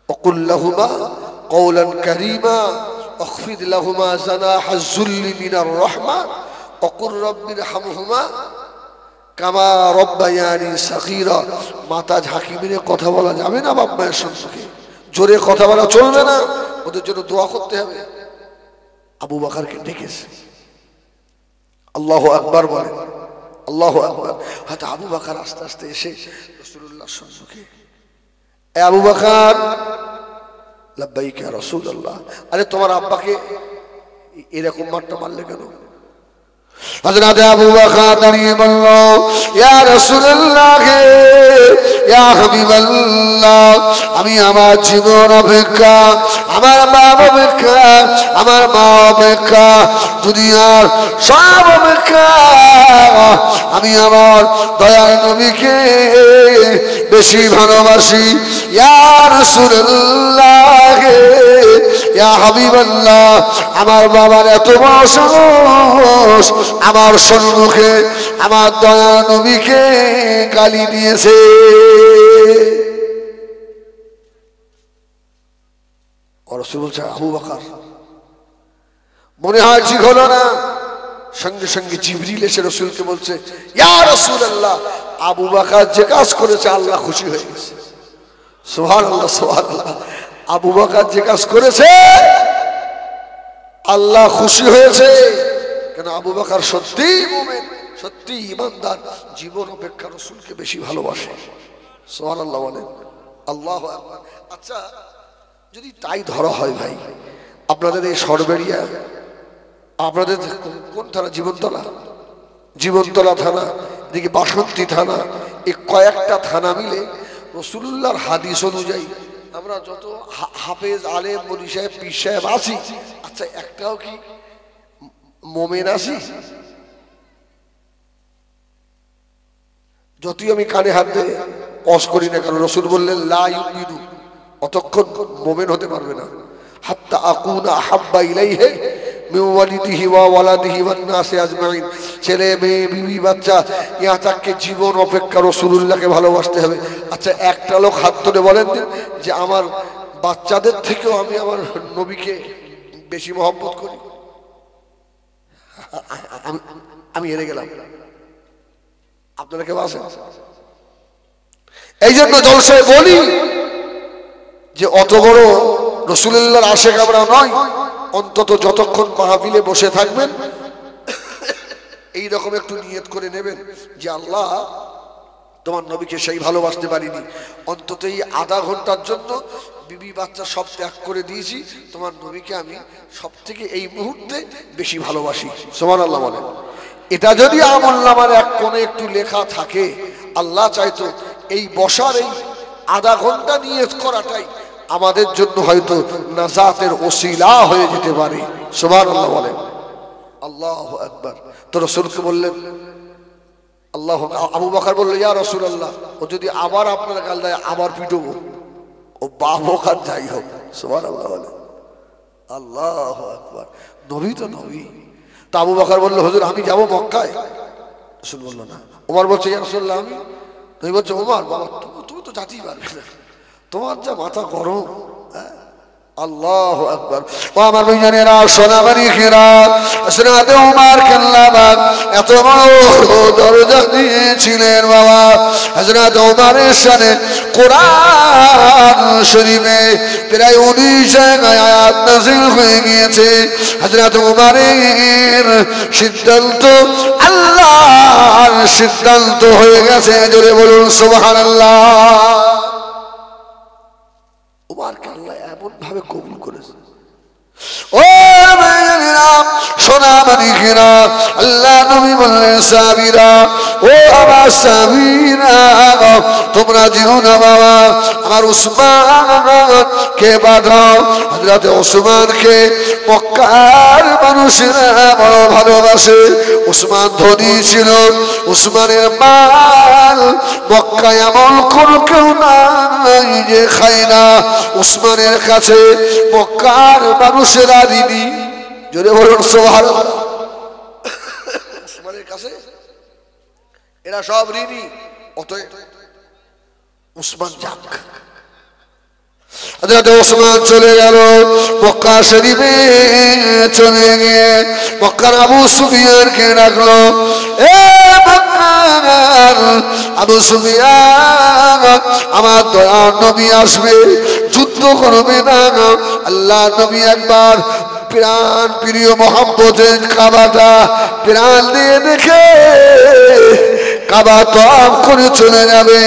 وقل لهما قولا كريما واخفض لهما جناح الذل من الرحمة وقل رب ارحمهما كما ربياني صغيرا। মাথা ঝাঁকি মেরে কথা বলা যাবে না বাপ মায়ের সম্পর্কে, জোরে কথা বলা চলবে না, ওদের জন্য দোয়া করতে হবে। আবু বকরকে ডেকেছে, আল্লাহু আকবার বলেন, আল্লাহু আকবার। হয়তো আবু বকর আস্তে আস্তে এসে রাসূলুল্লাহর সম্মুখে, এ আবু বকর, লব্বাইক ইয়া রাসূলুল্লাহ। আরে তোমার আব্বাকে এরকম মারটা মারলে কেন? হযরত আবু বকর দাঁড়িয়ে বলল, ইয়া রাসূলুল্লাহ, ইয়া হাবিবাল্লাহ, আমি আমার জীবন অপেক্ষা, আমার বাপ অপেক্ষা, আমার মা অপেক্ষা, দুনিয়ার সব অপেক্ষা আমি আমার দয়াল নবীকে বেশি ভালোবাসি। ইয়া রাসূলুল্লাহ, ইয়া হাবিবাল্লাহ, আমার বাবার এত বড় সাহস, আমার সম্মুখে আমার দয়াল নবীকে গালি দিয়েছে। রাসূল বলছে, আবু বকর মনে হয় ঠিক হলো না। সঙ্গে সঙ্গে জিবরিল এসে রাসূলকে বলছে, ইয়া রাসূলুল্লাহ, আবু বকর যে কাজ করেছে আল্লাহ খুশি হয়ে গেছে। সুবহানাল্লাহ সুবহানাল্লাহ। আবু বকর যে কাজ করেছে আল্লাহ খুশি হয়েছে। কেন? আবু বকর সত্যিই মুমিন, সত্যি ঈমানদার, জীবন অপেক্ষা রাসূলকে বেশি ভালোবাসে। সুবহানাল্লাহ বলেন, আল্লাহু আকবার। আচ্ছা, যদি তাই ধরা হয় ভাই, আপনাদের এই সরবেরিয়া, আপনাদের কোন থানা? জীবনতলা, জীবনতলা থানা, এদিকে বাসন্তী থানা, এই কয়েকটা থানা মিলে রাসূলুল্লাহর হাদিস অনুযায়ী আমরা যত হাফেজ, আলেম, মনি সাহেব, পীর সাহেব আছি, আচ্ছা একটাও কি মোমেন আছি? যতই আমি কানে হাত দিয়ে অস করি না কেন, রাসূল বললেন লা ইউমিনু, অতক্ষণ মোমেন হতে পারবে না, হাত্তা আকুনা আহাব্বা ইলাইহি মিন ওয়ালিদিহি ওয়া ওয়ালাদিহি ওয়ান নাসি আজমাইন। ছেলে মেয়ে বিবি বাচ্চা ইয়া তাকে জীবন অপেক্ষা রাসূলুল্লাহকে ভালোবাসতে হবে। আচ্ছা একটা লোক হাত তুলে বলেন যে আমার বাচ্চাদের থেকেও আমি আমার নবীকে বেশি মহব্বত করি। আমি হেরে গেলাম। আপনারা কে বাসেন? এই জন্য জলসায় বলি যে অত বড় রাসূলুল্লাহর আশিক আমরা নয়, অন্তত যতক্ষণ মাহফিলে বসে থাকবেন এইরকম একটু নিয়ত করে নেবেন যে আল্লাহ তোমার নবীকে সেই ভালোবাসতে পারিনি, অন্তত এই আধা ঘন্টার জন্য বিবি বাচ্চা সব ত্যাগ করে দিয়েছি, তোমার নবীকে আমি সব থেকে এই মুহূর্তে বেশি ভালোবাসি। সুবহানাল্লাহ বলেন। এটা যদি আমলনামার এক কোণে একটু লেখা থাকে, আল্লাহ চাইতো এই বসার এই আধা ঘন্টা নিয়ত করাটাই আমাদের জন্য হয়তো নাজাতের ওসিলা হয়ে যেতে পারে। সুবহানাল্লাহ বলেন। আল্লাহু আকবার। তো রাসূলকে বললেন আল্লাহ, আবু বকর বলল ইয়া রাসূলুল্লাহ, ও যদি আবার আপনার গাল দেয় আবার পিটবো, ও বাপ হোক আর যাই হোক। সুবহানাল্লাহ বলেন। আল্লাহু আকবার। নবী তো নবী। তা আবু বকর বলল হুজুর আমি যাব মক্কায়। রাসূল বলল না। ওমর বলছে ইয়া রাসূলুল্লাহ আমি। নবী বলছে ওমর বাবা তুমি তো যেতেই পারবে না, তোমার যা মাথা গরম। আল্লাহু আকবার। ও আমার ভাইজানেরা, সোনামানি খেরা, হযরত ওমর কাল্লাবাগ এত বড় দরজা দিয়েছিলেন বাবা। হযরত ওমরের শানে কোরআন শরীফে প্রায় 19 জায়গায় আয়াত নাযিল হয়ে গিয়েছে। হযরত ওমরের সিদ্ধান্ত আল্লাহর সিদ্ধান্ত হয়ে গেছে। জোরে বলুন সুবহানাল্লাহ। ওমরকে আল্লাহ এমন ভাবে কবুল করেছে। ও সোনা মানিকেরা, আল্লাহ নবী বললেন সাহাবীরা, ও আমার সাহাবীরা তোমরা যেও না বাবা, আমার উসমানকে বাঁধাও। হযরত উসমানকে মক্কার মানুষেরা বড় ভালোবাসে। উসমান ধনী ছিল, উসমানের মাল মক্কায় এমন কোনো কেউ নাই যে খায় না। উসমানের কাছে মক্কার মানুষেরা ঋণী। জোরে বলুন সুবহানাল্লাহ। উসমানের কাছে এরা সব ঋণী, অতএব উসমান যাক। হযরত উসমান চলে গেল মক্কা শরীফে। চলে গিয়ে মক্কার আবু সুফিয়ানকে ডাকলো, এ মক্কার আবু সুফিয়ান, আমার দয়ার নবী আসবে, যুদ্ধ করবে না। আল্লাহ নবী একবার প্রাণ প্রিয় মোহাম্মদের কাবাটা প্রাণ দিয়ে দেখে কাবা তওয়াফ করে চলে যাবে।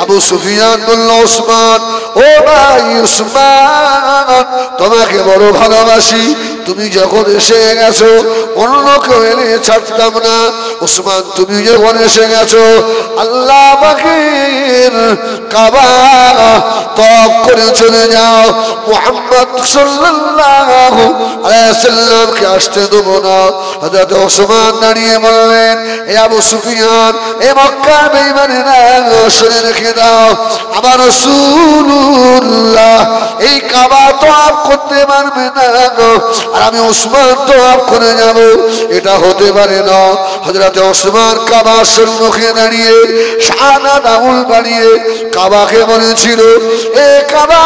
আবু সুফিয়ান বলল ওসমান, ও ভাই ওসমান, তোমাকে বড় ভালোবাসি, তুমি যখন এসে গেছো অন্য কেউ এলে ছাড়তাম না। ওসমান তুমি যখন এসে গেছো আল্লাহ পাকের কাবা তওয়াফ করে চলে যাও, মুহাম্মদ সাল্লাল্লাহু আলাইহি ওয়াসাল্লামকে আসতে দেব না। হযরত ওসমান দাঁড়িয়ে বললেন, এ আবু সুফিয়ান, এ মক্কার বেঈমানেরা শুনে রেখে দাও, আমার রাসূলুল্লাহ এই কাবা তওয়াফ করতে পারবে না, আর আমি ওসমান তওয়াফ করে যাব, এটা হতে পারে না। হযরত ওসমান কাবার সম্মুখে দাঁড়িয়ে শাহাদাত আঙুল বাড়িয়ে কাবাকে বলেছিল, এ কাবা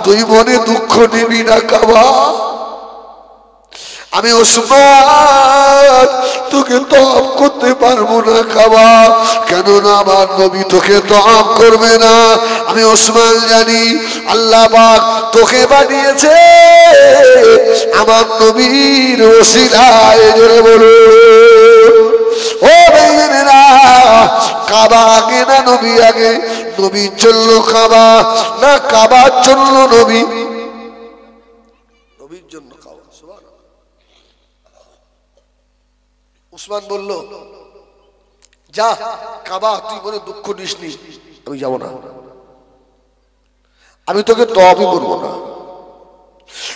তুই মনে দুঃখ নিবি না কাবা, আমি ওসমান তোকে তওয়াফ করতে পারবো না কাবা, কেননা আমার নবী তোকে তওয়াফ করবে না। আমি ওসমান জানি আল্লাহ পাক তোকে বানিয়েছে আমার নবীর ওসিলায়। জোরে বলো ও ভাইয়েরা, কাবা আগে না নবী আগে? নবীর জন্য কাবা না কাবার জন্য নবী? নবীর জন্য কাবা। উসমান বলল, যা কাবা তুই মনে দুঃখ নিস নি, আমি যাব না, আমি তোকে তওয়াফই করবো না।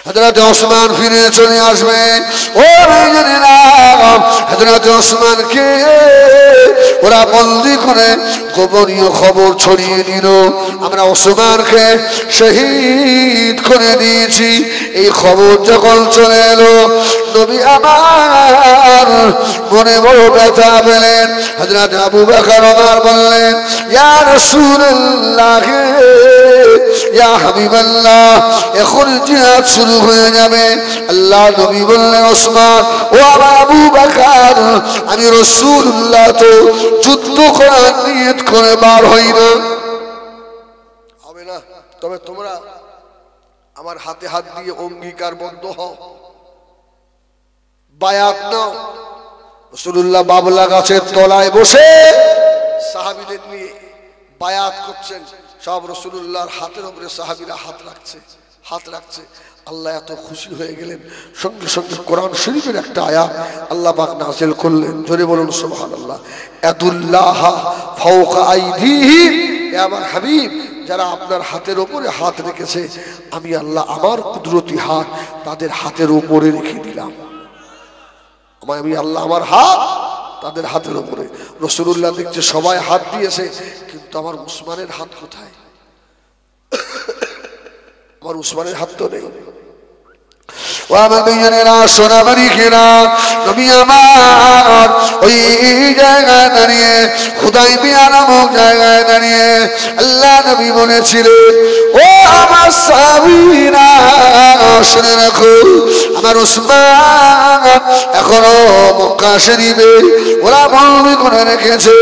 হযরত ওসমান ফিরে চলে আসবে। ও ভাইজানেরা, হযরত ওসমানকে ওরা বন্দী করে গোপনীয় খবর ছড়িয়ে দিল, আমরা ওসমানকে শহীদ করে দিয়েছি। এই খবর যখন চলে এলো নবী আমার মনে বড় ব্যথা পেলেন। হযরত আবু বকর ওমর বললেন, ইয়া রাসূলুল্লাহ, ইয়া হাবিবাল্লাহ, এখন জিহাদ শুরু হয়ে যাবে। আল্লাহ নবী বললেন, ওসমান, ও আমার আবু বকর, আমি রাসূলুল্লাহ তো যুদ্ধ করার নিয়ত করে বার হই না। হবে না, তবে তোমরা আমার হাতে হাত দিয়ে অঙ্গীকারবদ্ধ হও, বায়াত নাও। রাসূলুল্লাহ বাবলা গাছের তলায় বসে সাহাবীদের নিয়ে বায়াত করছেন। সব রাসূলুল্লাহর হাতের উপরে সাহাবীরা হাত রাখছে। আল্লাহ এত খুশি হয়ে গেলেন, সঙ্গে সঙ্গে কোরআন শরীফের একটা আয়াত আল্লাহ পাক নাযিল করলেন। জোরে বলুন সুবহানাল্লাহ। ইয়াদুল্লাহ ফাওকা আইদিহিম, হে আমার হাবিব, যারা আপনার হাতের উপরে হাত রেখেছে, আমি আল্লাহ আমার কুদরতি হাত তাদের হাতের উপরে রেখে দিলাম। আমি আল্লাহ আমার হাত তাদের হাতের উপরে। রাসূলুল্লাহ দেখছে সবাই হাত দিয়েছে, কিন্তু আমার উসমানের হাত কোথায়? আমার উসমানের হাত তো নেই। ও আমার ভাইয়েরা, সোনামারি খেরা, নবী আমার ওই জায়গায় দাঁড়িয়ে, হুদাইবিয়া নামক জায়গায় দাঁড়িয়ে আল্লাহ নবী বলেছিলেন, ও আমার সাহাবীরা, শুনে রাখো, আমার উসমান এখনো মক্কা শরীফে ওরা বন্দি করে রেখেছে।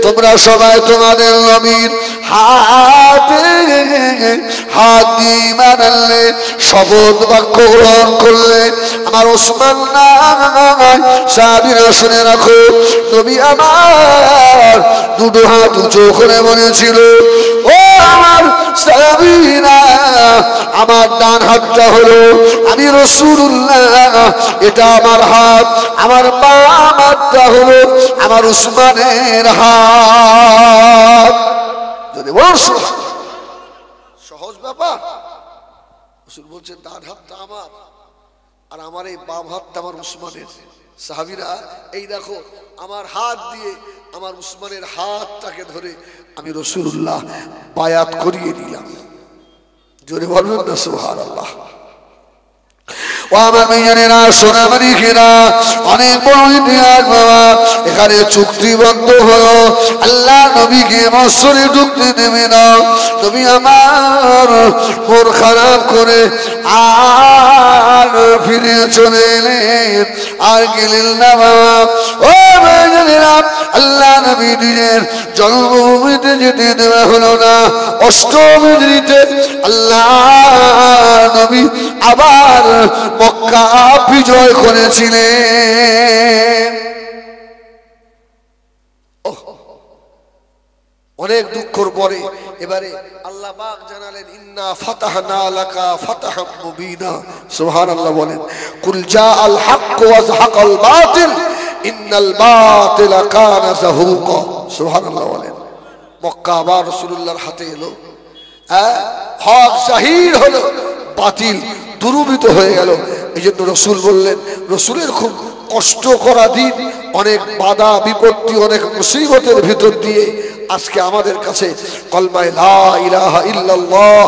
তোমরা সবাই তোমাদের নবীর হাতে হাত দিয়ে ঈমান আনলে, শপথ বাক্য গ্রহণ করলে, আমার ওসমান নাই। সাহাবীরা শুনে রাখো, নবী আমার দুটো হাত উঁচু করে বলেছিল, ও আমার সাহাবীরা, আমার ডান হাতটা হলো আমি রাসূলুল্লাহ, এটা আমার হাত। আমার বাম হাতটা হলো আমার উসমানের হাত। যদি বলছো সহজ ব্যাপার, রাসূল বলছেন ডান হাতটা আমার আর আমার এই বাম হাতটা আমার উসমানের। সাহাবীরা এই দেখো, আমার হাত দিয়ে আমার উসমানের হাতটাকে ধরে আমি রাসূলুল্লাহ বায়াত করিয়ে দিলাম। জোরে বলবেন না সুবহানাল্লাহ। ও আমার ভাইয়েরা, সোনামারি খেরা, অনেক বড় ইতিহাস বাবা। এখানে চুক্তিবদ্ধ হলো, আল্লাহ নবীকে মসজিদে ঢুকতে দেবে না। নবী আমার মন খারাপ করে আর ফিরে চলে এলেন, আর গেলেন না বাবা। ও ভাইয়েরা, আল্লাহ নবী নিজের জন্মভূমিতে যেতে দেওয়া হলো না। অষ্টম হিজরিতে আল্লাহ নবী আবার মক্কা বিজয় করেছিলেন। অনেক দুঃখের পরে এবারে আল্লাহ পাক জানালেন, ইন্না ফাতাহনা লাকা ফাতাহাম মুবিনা। সুবহানাল্লাহ বলেন, কুল জাআল হক ওয়া যাহাকাল বাতিল ইন্নাল বাতিলা কানা যাহুকা। সুবহানাল্লাহ বলেন। মক্কা আবার রাসূলুল্লাহর হাতে এলো, হক জাহির হলো, বাতিল দুরূপিত হয়ে গেল। এই জন্য রাসূল বললেন, রাসূলের খুব কষ্ট করা দিন, অনেক বাধা বিপত্তি, অনেক মুসিবতের ভিতর দিয়ে আজকে আমাদের কাছে কলমায়ে লা ইলাহা ইল্লাল্লাহ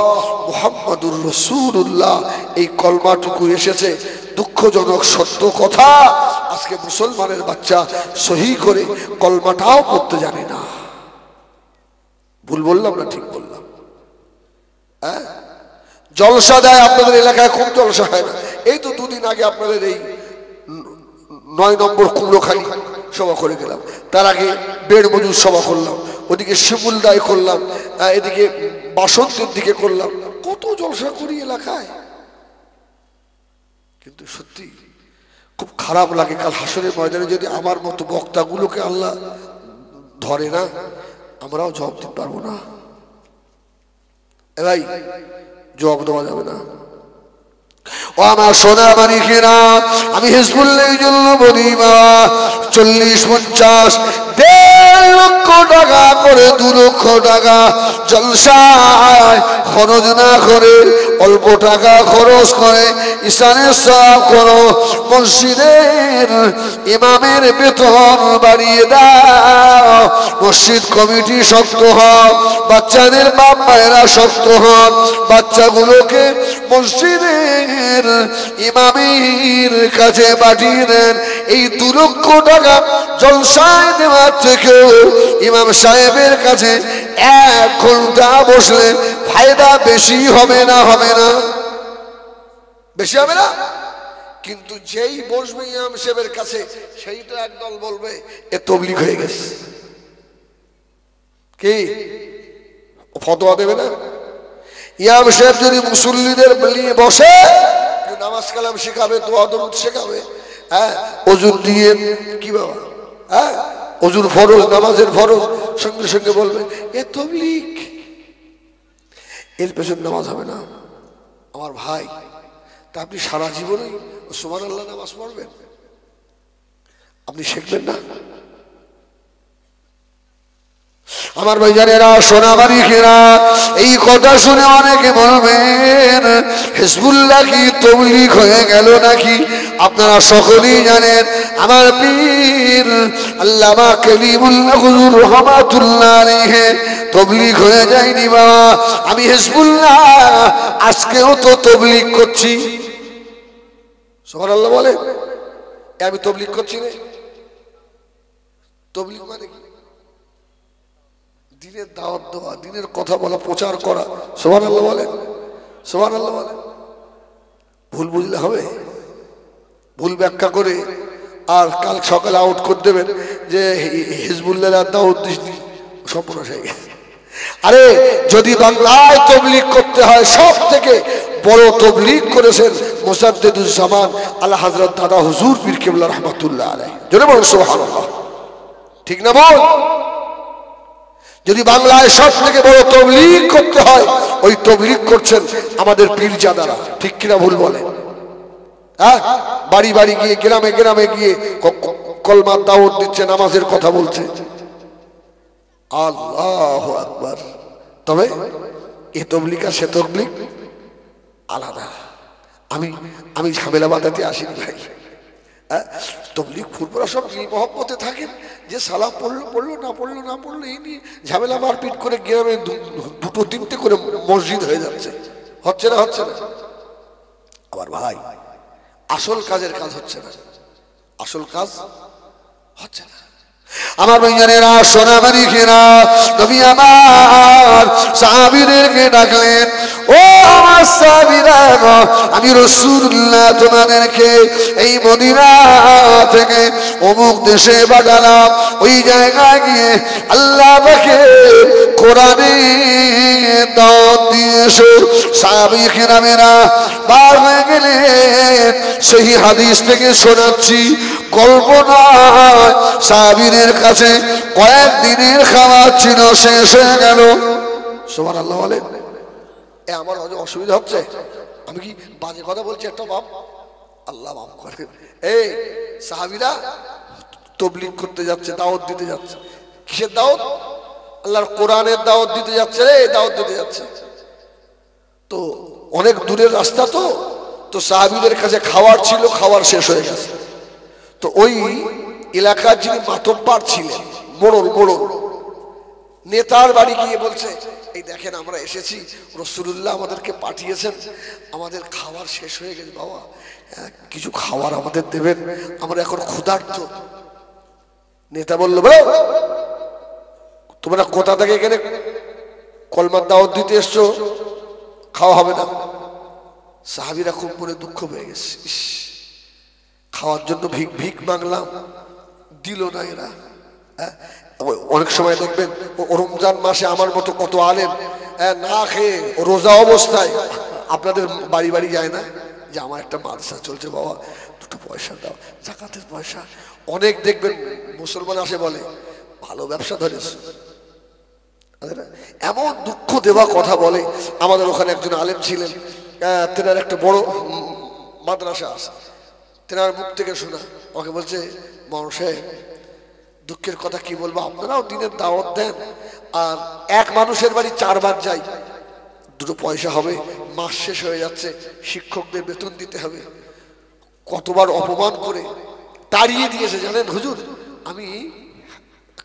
মুহাম্মাদুর রাসূলুল্লাহ এই কলমাটুকু এসেছে। দুঃখজনক সত্য কথা, আজকে মুসলমানের বাচ্চা সহি করে কলমাটাও পড়তে জানে না। ভুল বললাম না ঠিক বললাম? হ্যাঁ, জলসা দেয় আপনাদের এলাকায়, খুব জলসা হয় না? এই তো দুদিন আগে আপনাদের এই 9 নম্বর কুমড়োখালি সভা করে গেলাম, তার আগে বেড় মজুর সভা করলাম, ওদিকে শিমুলদায় করলাম, এদিকে বাসন্তের দিকে করলাম। কত জলসা করি এলাকায়, কিন্তু সত্যি খুব খারাপ লাগে। কাল হাসরের ময়দানে যদি আমার মতো বক্তাগুলোকে আল্লাহ ধরে না, আমরাও জবাব দিতে পারবো না। ভাই, জবাব দেওয়া যাবে না। ও আমার সোনা মানিকেরা, আমি হিজবুল্লাহ জন্য বলি বাবা, 40-50 1.5 লক্ষ টাকা করে 2 লক্ষ টাকা জলসায় খরচ না করে অল্প টাকা খরচ করে ইসানের সওয়াব করো, মসজিদের ইমামের বেতন বাড়িয়ে দাও, মসজিদ কমিটি শক্ত হও, বাচ্চাদের বাপ মায়েরা শক্ত হন, বাচ্চাগুলোকে মসজিদের ইমামের কাছে পাঠিয়ে দেন। এই 2 লক্ষ টাকা জলসায় দেওয়ার থেকেও ইমাম সাহেবের কাছে 1 ঘন্টা বসলে ফায়দা বেশি হবে না? হবে না? বেশি হবে না? কিন্তু যেই বসবে ইমাম সাহেবের কাছে সেইটা একদল বলবে এ তাবলীগ হয়ে গেছে। কি ফতোয়া দেবে না? ইমাম সাহেব যদি মুসল্লিদের নিয়ে বসে নামাজ কালাম শেখাবে, দোয়া দরুদ শেখাবে, হ্যাঁ ওযুর দিয়ে কি বাবা, হ্যাঁ ওযুর ফরজ, নামাজের ফরজ, সঙ্গে সঙ্গে বলবে এ তাবলীগ, এর পেছনে নামাজ হবে না। আমার ভাই, তা আপনি সারা জীবনে সুবহানাল্লাহ নামাজ পড়বেন? আপনি শিখবেন না? আমার ভাইজানেরা, সোনাবাড়ি খেরা, এই কথা শুনে অনেকে বলবেন হিজবুল্লাহ কি তাবলীগ হয়ে গেল নাকি? আপনারা সকলেই জানেন আমার পীর আল্লামা কালিমুল্লাহ হুজুর রহমাতুল্লাহ আলাইহি তাবলীগ হয়ে যায়নি বাবা। আমি হিজবুল্লাহ আজকেও তো তাবলীগ করছি। সুবহানাল্লাহ বলে, আমি তাবলীগ করছি না। তাবলীগ মানে কি? দিনের দাওয়াত দেওয়া, দিনের কথা বলা, প্রচার করা। সুবহানাল্লাহ বলেন, সুবহানাল্লাহ বলেন। ভুল বুঝলে হবে? ভুল ব্যাখ্যা করে আর কাল সকালে আউট করে দেবেন যে হিজবুল্লাহ দাওয়াত দিসনি, সর্বনাশ হয়ে গেছে। আরে যদি বাংলায় তাবলীগ করতে হয়, সব থেকে বড় তাবলীগ করেছেন মুজাদ্দিদুজ জামান আলা হযরত দাদা হুজুর পীর কিবলা রাহমাতুল্লাহ আলাইহি। জোরে বলুন সুবহানাল্লাহ। ঠিক না বল? যদি বাংলায় সব থেকে বড় তাবলীগ করতে হয়, ওই তাবলীগ করছেন আমাদের পীরজাদারা। ঠিক কিনা ভুল বলে? হ্যাঁ, বাড়ি বাড়ি গিয়ে, গ্রামে গ্রামে গিয়ে কলমার দাওয়াত দিচ্ছে, নামাজের কথা বলছে। আল্লাহু আকবার। তবে এ তাবলীগ আর সে তাবলীগ আলাদা। আমি ঝামেলা বাঁধাতে আসিনি ভাই। তাবলীগ ফুরফুরা সব এই মহব্বতে থাকেন যে সালাম পড়লো পড়লো, না পড়লো না পড়লো, এই নিয়ে ঝামেলা মারপিট করে গ্রামে 2-3টে করে মসজিদ হয়ে যাচ্ছে। হচ্ছে না? হচ্ছে না? আবার ভাই আসল কাজের কাজ হচ্ছে না, আসল কাজ হচ্ছে না। আমার ভাইজানেরা, সোনামারি খেরা, নবী আমার সাহাবীদেরকে ডাকলেন, ও আমার সাহাবীরা, আমি রাসূলুল্লাহ তোমাদেরকে এই মদিনা থেকে অমুক দেশে পাঠালাম, ওই জায়গায় গিয়ে আল্লাহ পাকে কোরআনের দাওয়াত দিয়ে এসো। সাহাবী কেরামেরা বার হয়ে গেলেন। সেই হাদিস থেকে শোনাচ্ছি, গল্প নয়। সাহাবীদের কাছে কয়েকদিনের খাবার ছিল, শেষ হয়ে গেল। সুবহানাল্লাহ বলে। আমার অসুবিধা হচ্ছে? আমি কি বাজে কথা বলছি? একটা বাপ, আল্লাহ মাফ করেন। এই সাহাবীরা তাবলীগ করতে যাচ্ছে, দাওয়াত দিতে যাচ্ছে। কিসের দাওয়াত? আল্লাহর কোরআনের দাওয়াত দিতে যাচ্ছে রে, দাওয়াত দিতে যাচ্ছে। তো অনেক দূরের রাস্তা, তো সাহাবীদের কাছে খাবার ছিল, খাবার শেষ হয়ে গেছে। তো ওই এলাকার যিনি মাতব্বর ছিলেন, মোড়ল নেতার বাড়ি গিয়ে বলছে, এই দেখেন আমরা এসেছি, রাসূলুল্লাহ আমাদেরকে পাঠিয়েছেন, আমাদের খাবার শেষ হয়ে গেছে বাবা, কিছু খাবার আমাদের দেবেন, আমরা এখন ক্ষুধার্ত। নেতা বলল, তোমরা কোথা থেকে এখানে কলমার দাওয়াত দিতে এসছো, খাওয়া হবে না? সাহাবীরা খুব মনে দুঃখ পেয়ে গেছে, খাওয়ার জন্য ভিক মাগলাম, দিল না এরা। অনেক সময় দেখবেন রমজান মাসে আমার মতো কত আলেম না খেয়ে রোজা অবস্থায় আপনাদের বাড়ি বাড়ি যায় না যে আমার একটা মাদ্রাসা চলছে বাবা, 2টো পয়সা দাও, যাকাতের পয়সা। অনেক দেখবেন মুসলমান আসে বলে ভালো ব্যবসা ধরেছে, এমন দুঃখ দেওয়া কথা বলে। আমাদের ওখানে একজন আলেম ছিলেন, তেনার একটা বড় মাদ্রাসা আছে, তেনার মুখ থেকে শোনা, আমাকে বলছে, মানুষের দুঃখের কথা কি বলবো, আপনারাও দিনের দাওয়াত দেন আর এক মানুষের বাড়ি 4 বার যাই, 2টো পয়সা হবে, মাস শেষ হয়ে যাচ্ছে, শিক্ষকদের বেতন দিতে হবে, কতবার অপমান করে তাড়িয়ে দিয়েছে জানেন হুজুর। আমি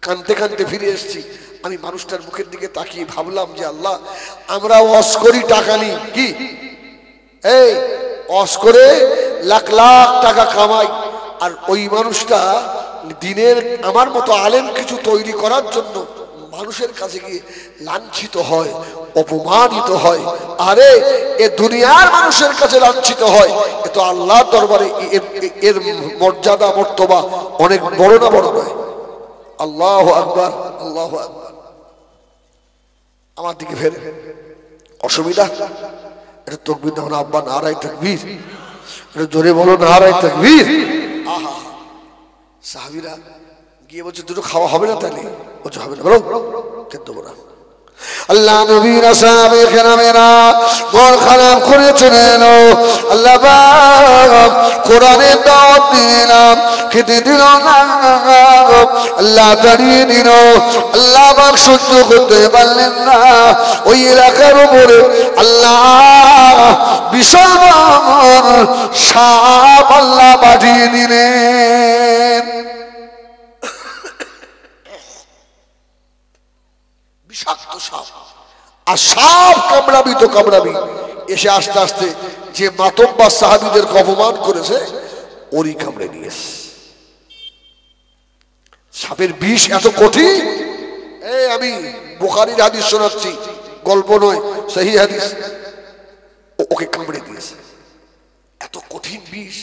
কানতে কানতে ফিরে এসেছি, আমি মানুষটার মুখের দিকে তাকিয়ে ভাবলাম যে আল্লাহ, আমরা ওয়াজ করি টাকা নিই, কি এই ওয়াজ করে লাখ লাখ টাকা কামাই, আর ওই মানুষটা দিনের আমার মতো আলেম কিছু তৈরি করার জন্য মানুষের কাছে গিয়ে লাঞ্ছিত হয়, অপমানিত হয়। আরে এ দুনিয়ার মানুষের কাছে লাঞ্ছিত হয়, এ তো আল্লাহর দরবারে এর মর্যাদা মর্তবা অনেক বড় না বড় নয়? আল্লাহু আকবার, আল্লাহু আকবার। আমার দিকে ফের অসুবিধা, এটা তাকবীর দাও না আব্বা, নারায়ে তাকবীর, এটা জোরে বলো নারায়ে তাকবীর। আহা, সাহাবীরা গিয়ে বলছে দুটো খাওয়া হবে না, তাহলে বলছে হবে না, বলো কেন দেবো না। আল্লাহ নবীর সাহাবে কেরামেরা ঘর খারাপ করে চলে এলো, আল্লাহ পাক কোরআনের দাওয়াত দিলাম, খেতে দিল না, আল্লাহ তাড়িয়ে দিল। আল্লাহ পাক সহ্য করতে পারলেন না, ওই এলাকার উপরে আল্লাহ বিশাল সাপ আল্লাহ পাঠিয়ে দিলেন। বিষাক্ত সাপ, আর সাপ কামড়াবি তো কামড়াবি, এসে আস্তে আস্তে যে মাতব্বর সাহাবীদের অপমান করেছে ওরই কামড়ে নিয়েছে। সাপের বিষ এত কঠিন, এই আমি বুখারীর হাদিস শোনাচ্ছি, গল্প নয়, সহিহ হাদিস। ওকে কামড়ে দিয়েছে, এত কঠিন বিষ,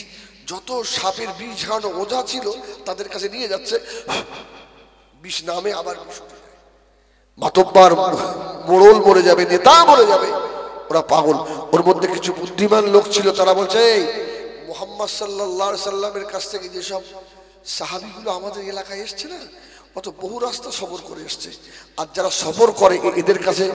যত সাপের বিষ ঝাড়ানো ওঝা ছিল তাদের কাছে নিয়ে যাচ্ছে, বিষ নামে আবার বিষ। মাতব্বর মোড়ল মরে যাবে, নেতা মরে যাবে, ওরা পাগল। ওর মধ্যে কিছু বুদ্ধিমান লোক ছিল, তারা বলছে এই মুহাম্মদ সাল্লাল্লাহু আলাইহি সাল্লামের কাছ থেকে যেসব সাহাবীগুলো আমাদের এলাকায় এসছে না, অত বহু রাস্তা সফর করে এসছে, আর যারা সফর করে এদের কাছে